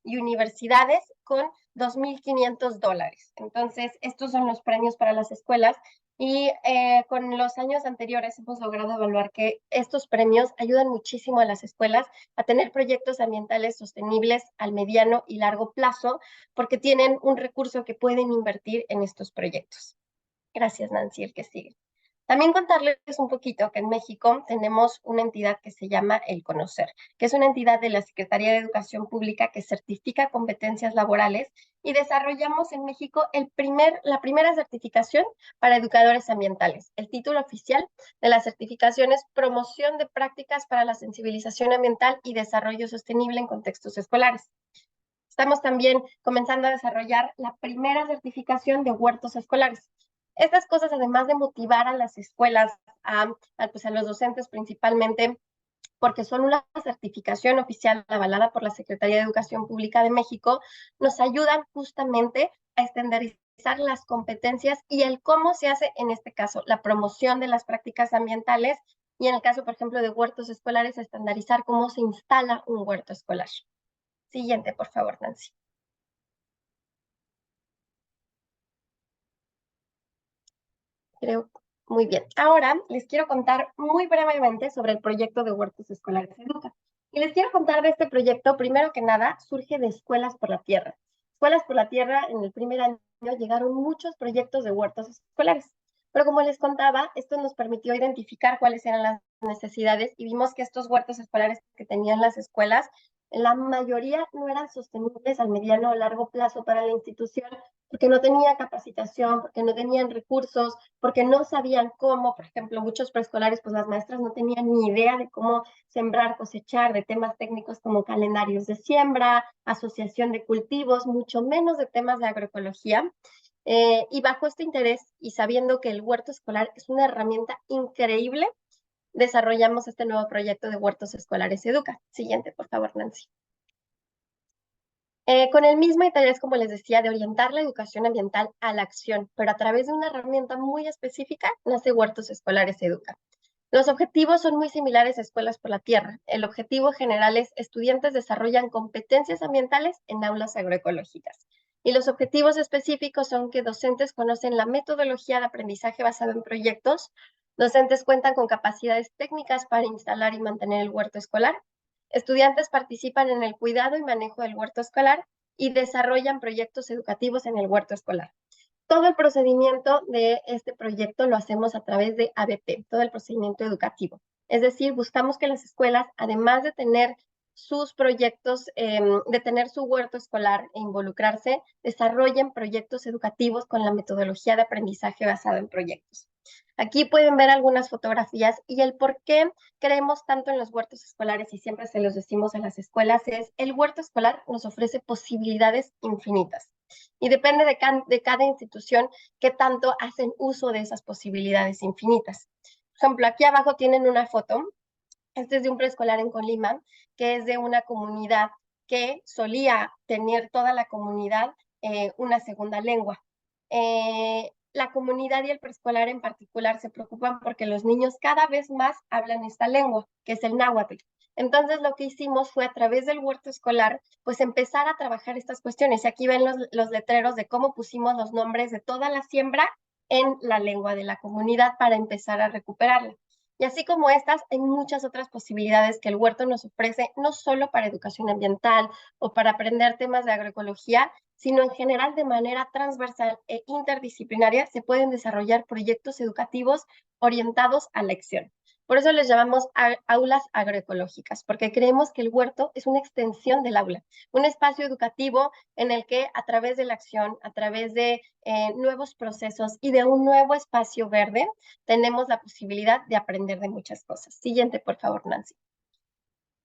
y universidades con $2,500. Entonces, estos son los premios para las escuelas y con los años anteriores hemos logrado evaluar que estos premios ayudan muchísimo a las escuelas a tener proyectos ambientales sostenibles al mediano y largo plazo porque tienen un recurso que pueden invertir en estos proyectos. Gracias, Nancy. El que sigue. También contarles un poquito que en México tenemos una entidad que se llama El Conocer, que es una entidad de la Secretaría de Educación Pública que certifica competencias laborales y desarrollamos en México la primera certificación para educadores ambientales. El título oficial de la certificación es Promoción de Prácticas para la Sensibilización Ambiental y Desarrollo Sostenible en Contextos Escolares. Estamos también comenzando a desarrollar la primera certificación de huertos escolares. Estas cosas, además de motivar a las escuelas, a los docentes principalmente, porque son una certificación oficial avalada por la Secretaría de Educación Pública de México, nos ayudan justamente a estandarizar las competencias y el cómo se hace, en este caso, la promoción de las prácticas ambientales y en el caso, por ejemplo, de huertos escolares, estandarizar cómo se instala un huerto escolar. Siguiente, por favor, Nancy. Creo, muy bien. Ahora les quiero contar muy brevemente sobre el proyecto de Huertos Escolares Educa. Y les quiero contar de este proyecto, primero que nada, surge de Escuelas por la Tierra. Escuelas por la Tierra, en el primer año llegaron muchos proyectos de huertos escolares. Pero como les contaba, esto nos permitió identificar cuáles eran las necesidades y vimos que estos huertos escolares que tenían las escuelas, la mayoría no eran sostenibles al mediano o largo plazo para la institución porque no tenían capacitación, porque no tenían recursos, porque no sabían cómo. Por ejemplo, muchos preescolares, pues las maestras no tenían ni idea de cómo sembrar, cosechar, de temas técnicos como calendarios de siembra, asociación de cultivos, mucho menos de temas de agroecología. Y bajo este interés y sabiendo que el huerto escolar es una herramienta increíble, desarrollamos este nuevo proyecto de Huertos Escolares Educa. Siguiente, por favor, Nancy. Con el mismo interés, como les decía, de orientar la educación ambiental a la acción, pero a través de una herramienta muy específica, nace Huertos Escolares Educa. Los objetivos son muy similares a Escuelas por la Tierra. El objetivo general es estudiantes desarrollan competencias ambientales en aulas agroecológicas. Y los objetivos específicos son que docentes conocen la metodología de aprendizaje basado en proyectos, docentes cuentan con capacidades técnicas para instalar y mantener el huerto escolar, estudiantes participan en el cuidado y manejo del huerto escolar y desarrollan proyectos educativos en el huerto escolar. Todo el procedimiento de este proyecto lo hacemos a través de ABP, todo el procedimiento educativo. Es decir, buscamos que las escuelas, además de tener sus proyectos, de tener su huerto escolar e involucrarse, desarrollen proyectos educativos con la metodología de aprendizaje basado en proyectos. Aquí pueden ver algunas fotografías y el por qué creemos tanto en los huertos escolares y siempre se los decimos a las escuelas es el huerto escolar nos ofrece posibilidades infinitas y depende de cada institución qué tanto hacen uso de esas posibilidades infinitas. Por ejemplo, aquí abajo tienen una foto, este es de un preescolar en Colima, que es de una comunidad que solía tener toda la comunidad una segunda lengua. La comunidad y el preescolar en particular se preocupan porque los niños cada vez más hablan esta lengua, que es el náhuatl. Entonces lo que hicimos fue a través del huerto escolar, pues empezar a trabajar estas cuestiones. Y aquí ven los letreros de cómo pusimos los nombres de toda la siembra en la lengua de la comunidad para empezar a recuperarla. Y así como estas, hay muchas otras posibilidades que el huerto nos ofrece, no solo para educación ambiental o para aprender temas de agroecología, sino en general de manera transversal e interdisciplinaria se pueden desarrollar proyectos educativos orientados a la acción. Por eso les llamamos aulas agroecológicas, porque creemos que el huerto es una extensión del aula, un espacio educativo en el que a través de la acción, a través de nuevos procesos y de un nuevo espacio verde, tenemos la posibilidad de aprender de muchas cosas. Siguiente, por favor, Nancy.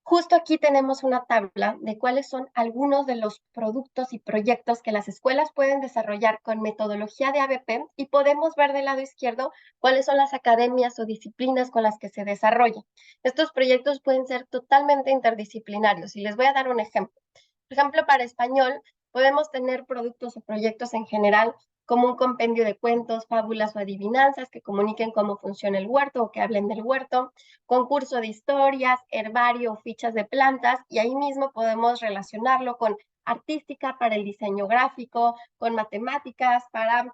Justo aquí tenemos una tabla de cuáles son algunos de los productos y proyectos que las escuelas pueden desarrollar con metodología de ABP y podemos ver del lado izquierdo cuáles son las academias o disciplinas con las que se desarrollan. Estos proyectos pueden ser totalmente interdisciplinarios y les voy a dar un ejemplo. Por ejemplo, para español podemos tener productos o proyectos en general como un compendio de cuentos, fábulas o adivinanzas que comuniquen cómo funciona el huerto o que hablen del huerto, concurso de historias, herbario o fichas de plantas, y ahí mismo podemos relacionarlo con artística para el diseño gráfico, con matemáticas para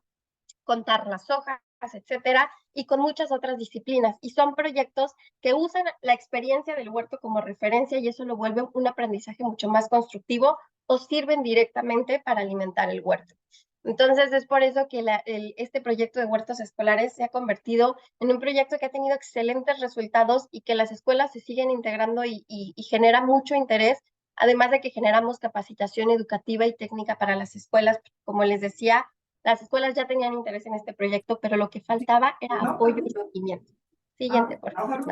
contar las hojas, etcétera, y con muchas otras disciplinas. Y son proyectos que usan la experiencia del huerto como referencia y eso lo vuelve un aprendizaje mucho más constructivo o sirven directamente para alimentar el huerto. Entonces es por eso que este proyecto de huertos escolares se ha convertido en un proyecto que ha tenido excelentes resultados y que las escuelas se siguen integrando y genera mucho interés, además de que generamos capacitación educativa y técnica para las escuelas. Como les decía, las escuelas ya tenían interés en este proyecto, pero lo que faltaba era apoyo y seguimiento. Siguiente, por favor.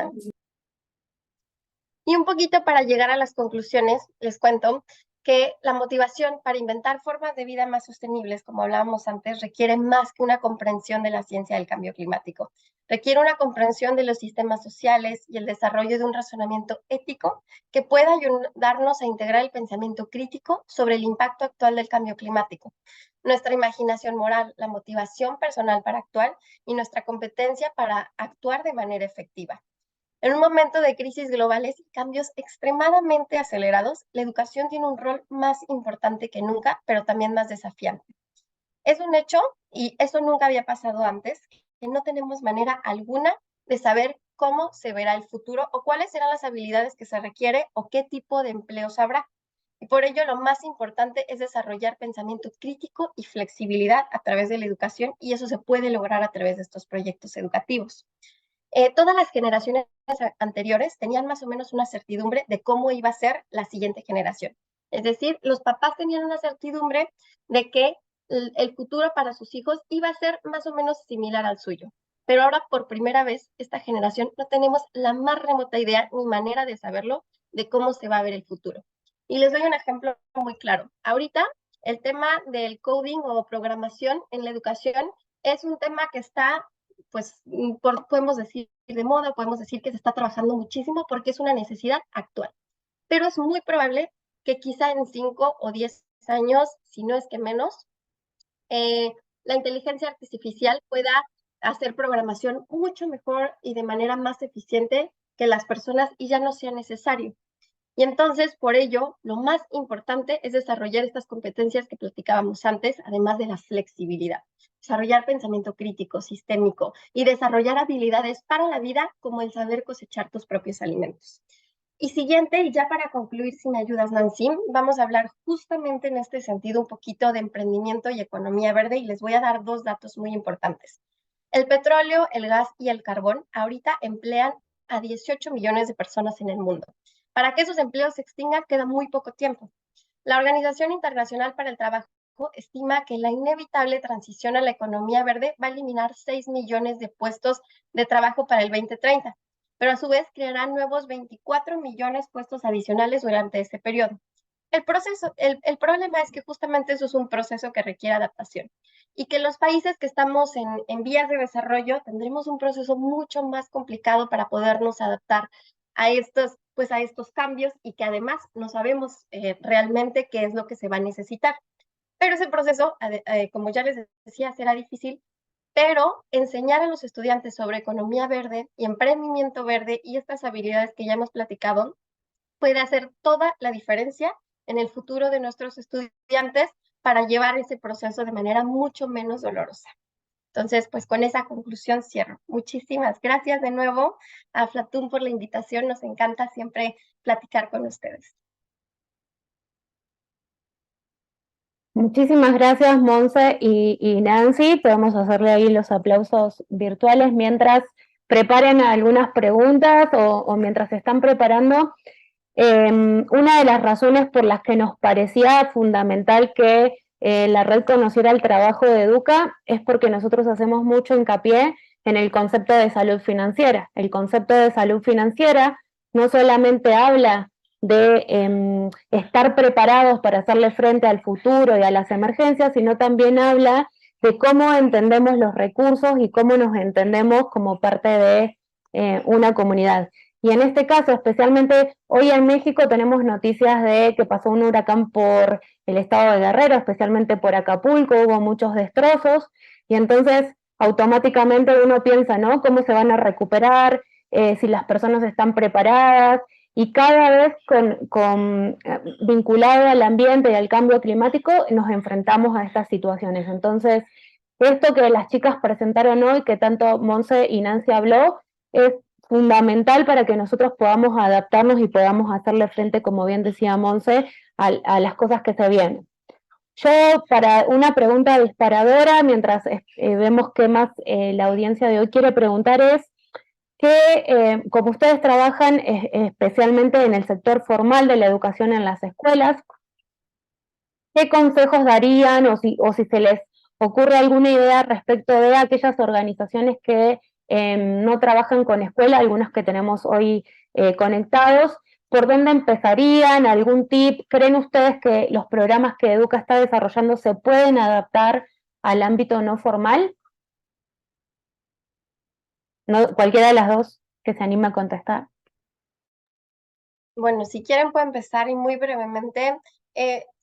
Y un poquito para llegar a las conclusiones, les cuento que la motivación para inventar formas de vida más sostenibles, como hablábamos antes, requiere más que una comprensión de la ciencia del cambio climático. Requiere una comprensión de los sistemas sociales y el desarrollo de un razonamiento ético que pueda ayudarnos a integrar el pensamiento crítico sobre el impacto actual del cambio climático, nuestra imaginación moral, la motivación personal para actuar y nuestra competencia para actuar de manera efectiva. En un momento de crisis globales y cambios extremadamente acelerados, la educación tiene un rol más importante que nunca, pero también más desafiante. Es un hecho, y eso nunca había pasado antes, que no tenemos manera alguna de saber cómo se verá el futuro o cuáles serán las habilidades que se requiere o qué tipo de empleos habrá. Y por ello lo más importante es desarrollar pensamiento crítico y flexibilidad a través de la educación y eso se puede lograr a través de estos proyectos educativos. Todas las generaciones anteriores tenían más o menos una certidumbre de cómo iba a ser la siguiente generación. Es decir, los papás tenían una certidumbre de que el futuro para sus hijos iba a ser más o menos similar al suyo. Pero ahora, por primera vez, esta generación no tenemos la más remota idea ni manera de saberlo de cómo se va a ver el futuro. Y les doy un ejemplo muy claro. Ahorita el tema del coding o programación en la educación es un tema que está, pues, podemos decir de moda, podemos decir que se está trabajando muchísimo porque es una necesidad actual. Pero es muy probable que quizá en 5 o 10 años, si no es que menos, la inteligencia artificial pueda hacer programación mucho mejor y de manera más eficiente que las personas y ya no sea necesario. Y entonces, por ello, lo más importante es desarrollar estas competencias que platicábamos antes, además de la flexibilidad. Desarrollar pensamiento crítico, sistémico y desarrollar habilidades para la vida como el saber cosechar tus propios alimentos. Y siguiente, y ya para concluir, si me ayudas, Nancy, vamos a hablar justamente en este sentido un poquito de emprendimiento y economía verde y les voy a dar 2 datos muy importantes. El petróleo, el gas y el carbón ahorita emplean a 18 millones de personas en el mundo. Para que esos empleos se extingan queda muy poco tiempo. La Organización Internacional para el Trabajo estima que la inevitable transición a la economía verde va a eliminar 6 millones de puestos de trabajo para el 2030, pero a su vez crearán nuevos 24 millones de puestos adicionales durante este periodo. El problema es que justamente eso es un proceso que requiere adaptación y que los países que estamos en vías de desarrollo tendremos un proceso mucho más complicado para podernos adaptar a estos cambios y que además no sabemos realmente qué es lo que se va a necesitar. Pero ese proceso, como ya les decía, será difícil, pero enseñar a los estudiantes sobre economía verde y emprendimiento verde y estas habilidades que ya hemos platicado puede hacer toda la diferencia en el futuro de nuestros estudiantes para llevar ese proceso de manera mucho menos dolorosa. Entonces, pues con esa conclusión cierro. Muchísimas gracias de nuevo a Flatún por la invitación. Nos encanta siempre platicar con ustedes. Muchísimas gracias, Monse y Nancy. Podemos hacerle ahí los aplausos virtuales mientras preparen algunas preguntas o mientras se están preparando. Una de las razones por las que nos parecía fundamental que la red conociera el trabajo de Educa es porque nosotros hacemos mucho hincapié en el concepto de salud financiera. El concepto de salud financiera no solamente habla de estar preparados para hacerle frente al futuro y a las emergencias, sino también habla de cómo entendemos los recursos y cómo nos entendemos como parte de una comunidad. Y en este caso, especialmente hoy en México, tenemos noticias de que pasó un huracán por el estado de Guerrero, especialmente por Acapulco, hubo muchos destrozos, y entonces automáticamente uno piensa, ¿no? ¿Cómo se van a recuperar? Si las personas están preparadas, y cada vez vinculado al ambiente y al cambio climático nos enfrentamos a estas situaciones. Entonces, esto que las chicas presentaron hoy, que tanto Monse y Nancy habló, es fundamental para que nosotros podamos adaptarnos y podamos hacerle frente, como bien decía Monse, a las cosas que se vienen. Yo, para una pregunta disparadora, mientras vemos qué más la audiencia de hoy quiere preguntar es, que como ustedes trabajan especialmente en el sector formal de la educación en las escuelas, ¿qué consejos darían o si se les ocurre alguna idea respecto de aquellas organizaciones que no trabajan con escuela, algunas que tenemos hoy conectados? ¿Por dónde empezarían? ¿Algún tip? ¿Creen ustedes que los programas que Educa está desarrollando se pueden adaptar al ámbito no formal? No, cualquiera de las dos que se anime a contestar. Bueno, si quieren puedo empezar y muy brevemente,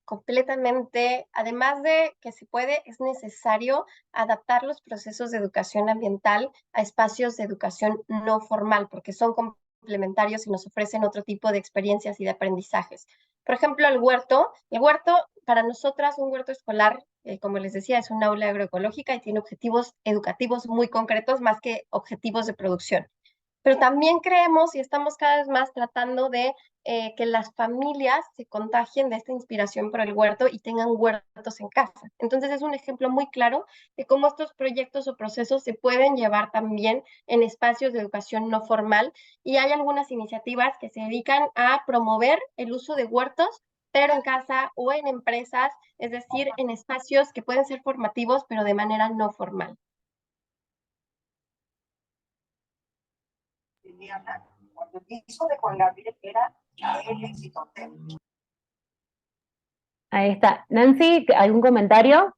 completamente, además de que se puede, es necesario adaptar los procesos de educación ambiental a espacios de educación no formal, porque son complementarios y nos ofrecen otro tipo de experiencias y de aprendizajes. Por ejemplo, el huerto para nosotras, un huerto escolar, como les decía, es un aula agroecológica y tiene objetivos educativos muy concretos más que objetivos de producción. Pero también creemos y estamos cada vez más tratando de que las familias se contagien de esta inspiración por el huerto y tengan huertos en casa. Entonces es un ejemplo muy claro de cómo estos proyectos o procesos se pueden llevar también en espacios de educación no formal y hay algunas iniciativas que se dedican a promover el uso de huertos, pero en casa o en empresas, es decir, en espacios que pueden ser formativos, pero de manera no formal. Cuando el disco de Juan Gabriel era el éxito. Ahí está. Nancy, ¿algún comentario?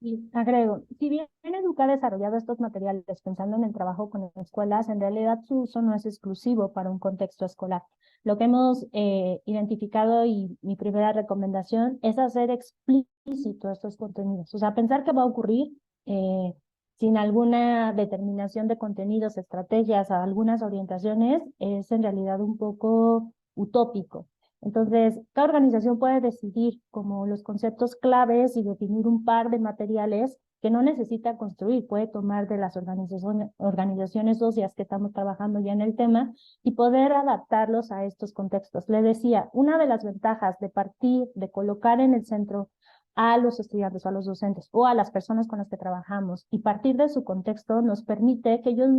Y agrego, si bien Educa ha desarrollado estos materiales pensando en el trabajo con escuelas, en realidad su uso no es exclusivo para un contexto escolar. Lo que hemos identificado y mi primera recomendación es hacer explícito estos contenidos. O sea, pensar que va a ocurrir eh, sin alguna determinación de contenidos, estrategias, algunas orientaciones, es en realidad un poco utópico. Entonces, cada organización puede decidir como los conceptos claves y definir un par de materiales que no necesita construir, puede tomar de las organizaciones socias que estamos trabajando ya en el tema y poder adaptarlos a estos contextos. Le decía, una de las ventajas de partir, de colocar en el centro a los estudiantes o a los docentes o a las personas con las que trabajamos y partir de su contexto nos permite que ellos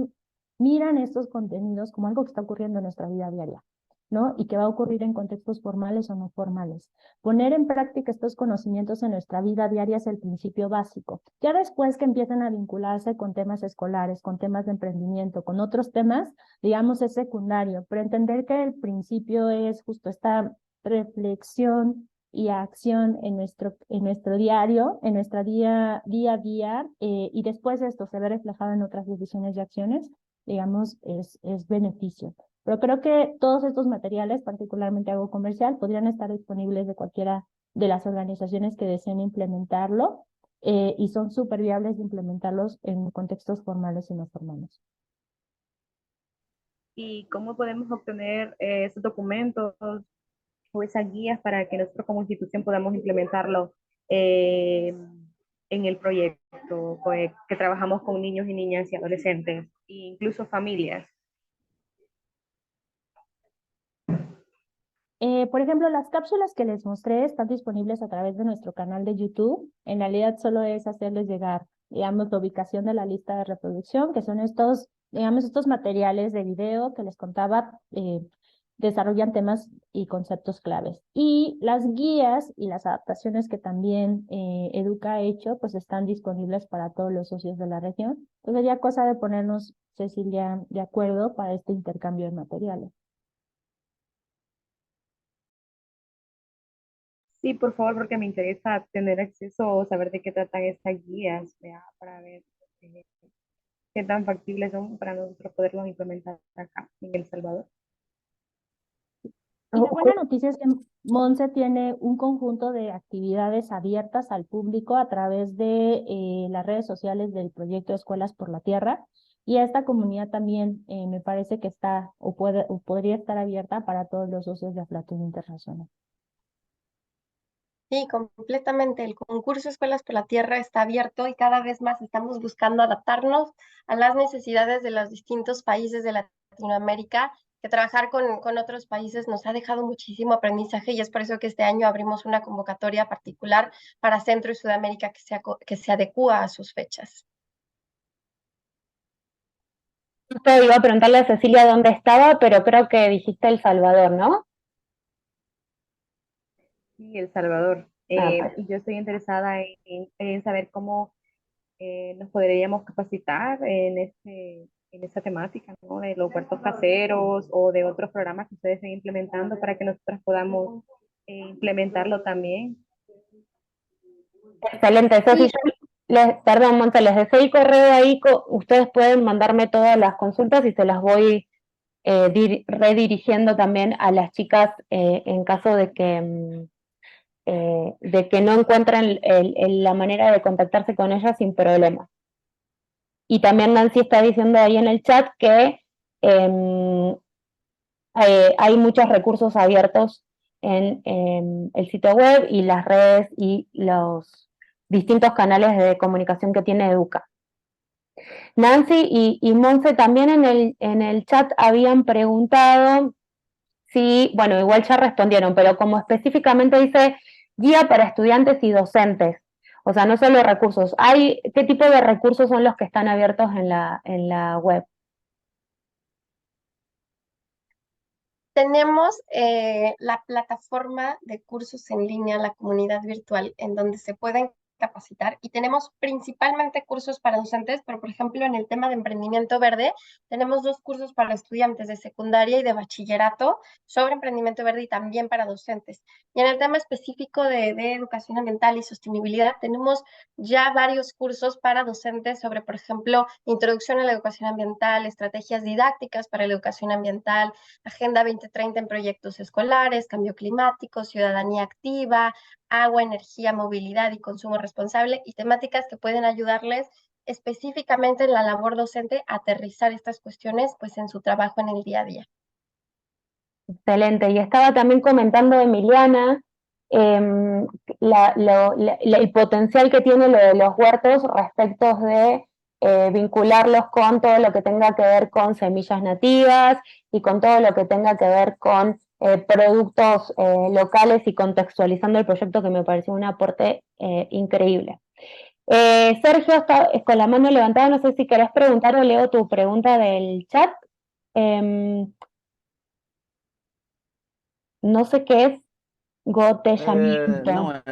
miran estos contenidos como algo que está ocurriendo en nuestra vida diaria, ¿no? Y que va a ocurrir en contextos formales o no formales. Poner en práctica estos conocimientos en nuestra vida diaria es el principio básico. Ya después que empiezan a vincularse con temas escolares, con temas de emprendimiento, con otros temas, digamos, es secundario, pero entender que el principio es justo esta reflexión y acción en nuestro diario, en nuestra día a día, y después esto se ve reflejado en otras decisiones y acciones, digamos, es beneficio. Pero creo que todos estos materiales, particularmente algo comercial, podrían estar disponibles de cualquiera de las organizaciones que deseen implementarlo y son súper viables de implementarlos en contextos formales y no formales. ¿Y cómo podemos obtener esos documentos o esas guías para que nosotros como institución podamos implementarlo eh, en el proyecto pues, que trabajamos con niños y niñas y adolescentes, e incluso familias? Por ejemplo, las cápsulas que les mostré están disponibles a través de nuestro canal de YouTube. En realidad solo es hacerles llegar, digamos, la ubicación de la lista de reproducción, que son estos, digamos, estos materiales de video que les contaba, desarrollan temas y conceptos claves. Y las guías y las adaptaciones que también Educa ha hecho, pues están disponibles para todos los socios de la región. Entonces sería cosa de ponernos, Cecilia, de acuerdo para este intercambio de materiales. Sí, por favor, porque me interesa tener acceso o saber de qué tratan estas guías, ¿vea? Para ver eh, qué tan factibles son para nosotros poderlos implementar acá en El Salvador. Y la buena noticia es que Monse tiene un conjunto de actividades abiertas al público a través de las redes sociales del proyecto Escuelas por la Tierra. Y esta comunidad también me parece que está o podría estar abierta para todos los socios de Aflatun Internacional. Sí, completamente. El concurso Escuelas por la Tierra está abierto y cada vez más estamos buscando adaptarnos a las necesidades de los distintos países de Latinoamérica, que trabajar con otros países nos ha dejado muchísimo aprendizaje y es por eso que este año abrimos una convocatoria particular para Centro y Sudamérica que se adecúa a sus fechas. Justo iba a preguntarle a Cecilia dónde estaba, pero creo que dijiste El Salvador, ¿no? Sí, El Salvador. Pues. Y yo estoy interesada en saber cómo nos podríamos capacitar en esta temática, ¿no? De los huertos caseros o de otros programas que ustedes estén implementando para que nosotros podamos implementarlo también. Excelente, Ceci. Sí, Perdón, Monse, les dejé el correo ahí, ustedes pueden mandarme todas las consultas y se las voy redirigiendo también a las chicas en caso de que no encuentren la manera de contactarse con ellas sin problema. Y también Nancy está diciendo ahí en el chat que hay muchos recursos abiertos en el sitio web y las redes y los distintos canales de comunicación que tiene Educa. Nancy y Monse también en el chat habían preguntado si, bueno, igual ya respondieron, pero como específicamente dice guía para estudiantes y docentes, o sea, no solo recursos, ¿qué tipo de recursos son los que están abiertos en la web? tenemos la plataforma de cursos en línea, la comunidad virtual, en donde se pueden capacitar y tenemos principalmente cursos para docentes, pero por ejemplo en el tema de emprendimiento verde tenemos 2 cursos para estudiantes de secundaria y de bachillerato sobre emprendimiento verde y también para docentes. Y en el tema específico de educación ambiental y sostenibilidad tenemos ya varios cursos para docentes sobre, por ejemplo, introducción a la educación ambiental, estrategias didácticas para la educación ambiental, Agenda 2030 en proyectos escolares, cambio climático, ciudadanía activa, agua, energía, movilidad y consumo responsable, y temáticas que pueden ayudarles específicamente en la labor docente a aterrizar estas cuestiones pues en su trabajo en el día a día. Excelente. Y estaba también comentando Emiliana el potencial que tiene lo de los huertos respecto de vincularlos con todo lo que tenga que ver con semillas nativas y con todo lo que tenga que ver con productos locales y contextualizando el proyecto, que me pareció un aporte increíble. Sergio está con la mano levantada, no sé si querés preguntar o leo tu pregunta del chat. No sé qué es gotellamiento. Não,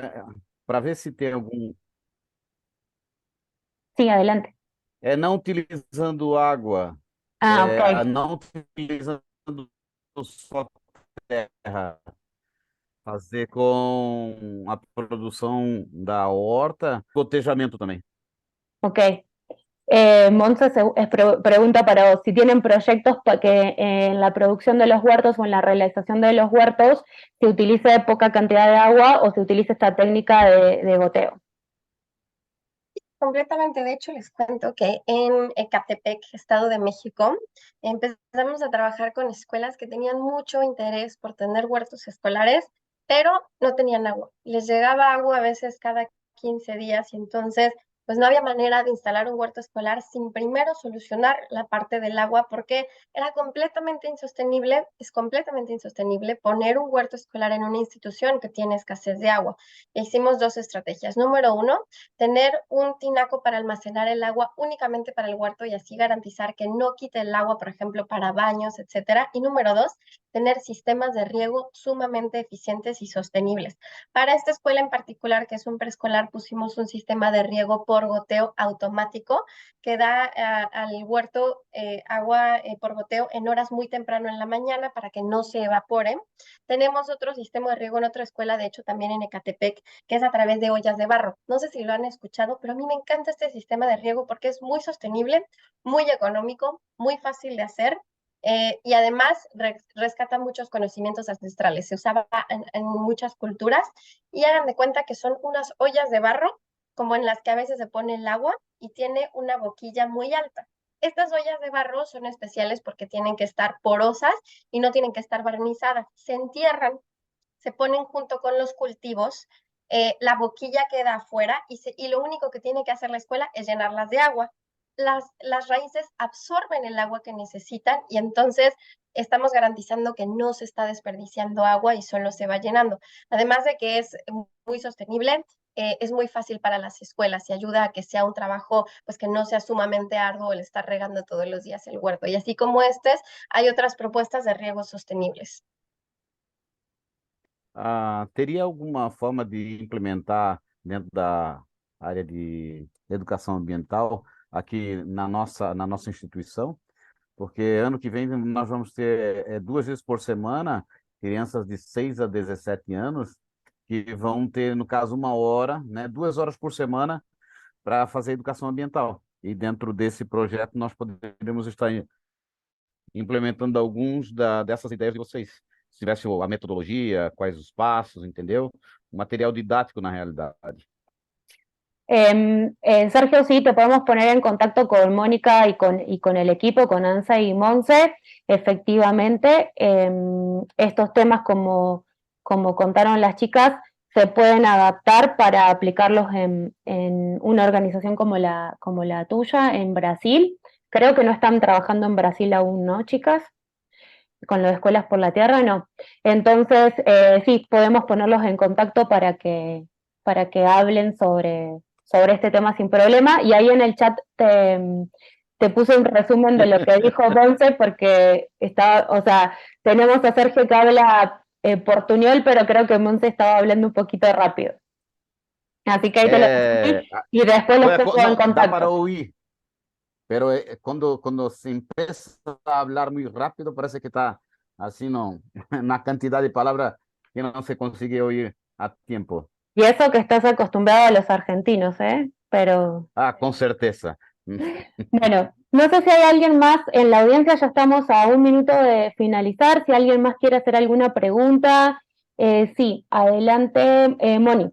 para ver se tem algum. Sí, adelante. É não utilizando água, Ah, ok. não utilizando só terra, fazer com a produção da horta, gotejamento também. Ok. Monse pregunta para vos, si tienen proyectos para que en la producción de los huertos o en la realización de los huertos se utilice poca cantidad de agua o se utilice esta técnica de goteo. Completamente, de hecho les cuento que en Ecatepec, Estado de México, empezamos a trabajar con escuelas que tenían mucho interés por tener huertos escolares, pero no tenían agua. Les llegaba agua a veces cada 15 días y entonces pues no había manera de instalar un huerto escolar sin primero solucionar la parte del agua, porque era completamente insostenible, es completamente insostenible poner un huerto escolar en una institución que tiene escasez de agua. E hicimos 2 estrategias. Número 1, tener un tinaco para almacenar el agua únicamente para el huerto y así garantizar que no quite el agua, por ejemplo, para baños, etcétera. Y número 2, tener sistemas de riego sumamente eficientes y sostenibles. Para esta escuela en particular, que es un preescolar, pusimos un sistema de riego por goteo automático que da al huerto agua por goteo en horas muy temprano en la mañana para que no se evaporen. Tenemos otro sistema de riego en otra escuela, de hecho también en Ecatepec, que es a través de ollas de barro. No sé si lo han escuchado, pero a mí me encanta este sistema de riego porque es muy sostenible, muy económico, muy fácil de hacer. Y además rescata muchos conocimientos ancestrales. Se usaba en muchas culturas y hagan de cuenta que son unas ollas de barro, como en las que a veces se pone el agua y tiene una boquilla muy alta. Estas ollas de barro son especiales porque tienen que estar porosas y no tienen que estar barnizadas. Se entierran, se ponen junto con los cultivos, la boquilla queda afuera y lo único que tiene que hacer la escuela es llenarlas de agua. Las raíces absorben el agua que necesitan y entonces estamos garantizando que no se está desperdiciando agua y solo se va llenando. Además de que es muy sostenible, es muy fácil para las escuelas y ayuda a que sea un trabajo pues que no sea sumamente arduo el estar regando todos los días el huerto. Y así como hay otras propuestas de riego sostenibles. Teria alguma forma de implementar dentro da área de educação ambiental aqui na nossa instituição? Porque ano que vem nós vamos ter 2 vezes por semana crianças de 6 a 17 anos que vão ter, no caso, 1 hora, né, 2 horas por semana para fazer educação ambiental. E dentro desse projeto nós poderíamos estar implementando alguns dessas ideias de vocês. Se tivesse a metodologia, quais os passos, entendeu? O material didático na realidade. Sergio, sí, te podemos poner en contacto con Mónica y con el equipo, con Ansa y Monse. Efectivamente, estos temas, como contaron las chicas, se pueden adaptar para aplicarlos en una organización como la tuya en Brasil. Creo que no están trabajando en Brasil aún, ¿no, chicas? Con lo de Escuelas por la Tierra, no. Entonces, sí, podemos ponerlos en contacto para que hablen sobre este tema sin problema. Y ahí en el chat te puse un resumen de lo que dijo Monse, porque tenemos a Sergio que habla portuñol, pero creo que Monse estaba hablando un poquito rápido. Así que ahí te lo decís y después los pongo en Não, dá para contacto. ouvir, pero quando se empieza a hablar muy rápido, parece que está assim, não, na cantidad de palabras que no se consigue oír a tiempo. Y eso que estás acostumbrado a los argentinos, ¿eh? Pero Ah, com certeza. bueno, no sé si hay alguien más en la audiencia, ya estamos a 1 minuto de finalizar, si alguien más quiere hacer alguna pregunta, sí, adelante, Moni.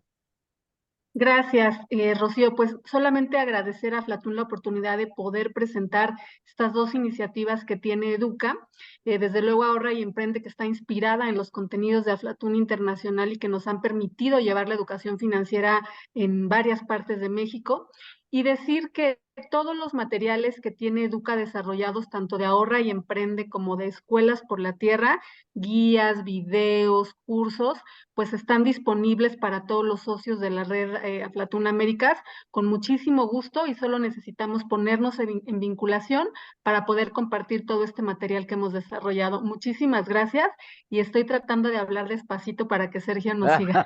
Gracias, Rocío. Pues solamente agradecer a Flatún la oportunidad de poder presentar estas dos iniciativas que tiene Educa. Desde luego Ahorra y Emprende, que está inspirada en los contenidos de Aflatún Internacional y que nos han permitido llevar la educación financiera en varias partes de México. Y decir que todos los materiales que tiene Educa desarrollados, tanto de Ahorra y Emprende como de Escuelas por la Tierra, guías, videos, cursos, pues están disponibles para todos los socios de la red Aflatún Américas con muchísimo gusto, y solo necesitamos ponernos en vinculación para poder compartir todo este material que hemos desarrollado. Muchísimas gracias, y estoy tratando de hablar despacito para que Sergio nos siga.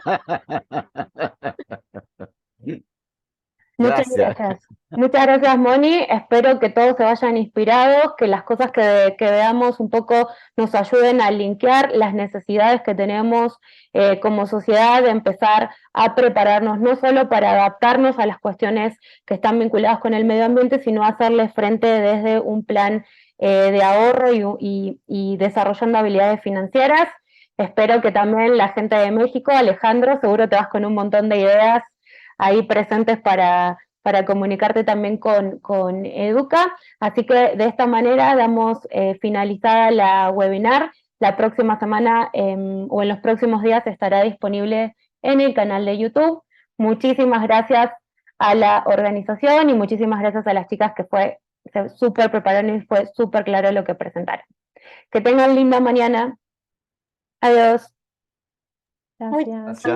Muchas Gracias. gracias. Muchas gracias, Moni. Espero que todos se vayan inspirados, que las cosas que veamos un poco nos ayuden a linkear las necesidades que tenemos como sociedad de empezar a prepararnos no solo para adaptarnos a las cuestiones que están vinculadas con el medio ambiente, sino a hacerle frente desde un plan de ahorro y desarrollando habilidades financieras. Espero que también la gente de México, Alejandro, seguro te vas con un montón de ideas ahí presentes para comunicarte también con Educa. Así que de esta manera damos finalizada la webinar. La próxima semana o en los próximos días estará disponible en el canal de YouTube. Muchísimas gracias a la organización y muchísimas gracias a las chicas que se súper prepararon y fue súper claro lo que presentaron. Que tengan linda mañana. Adiós. Gracias. Gracias.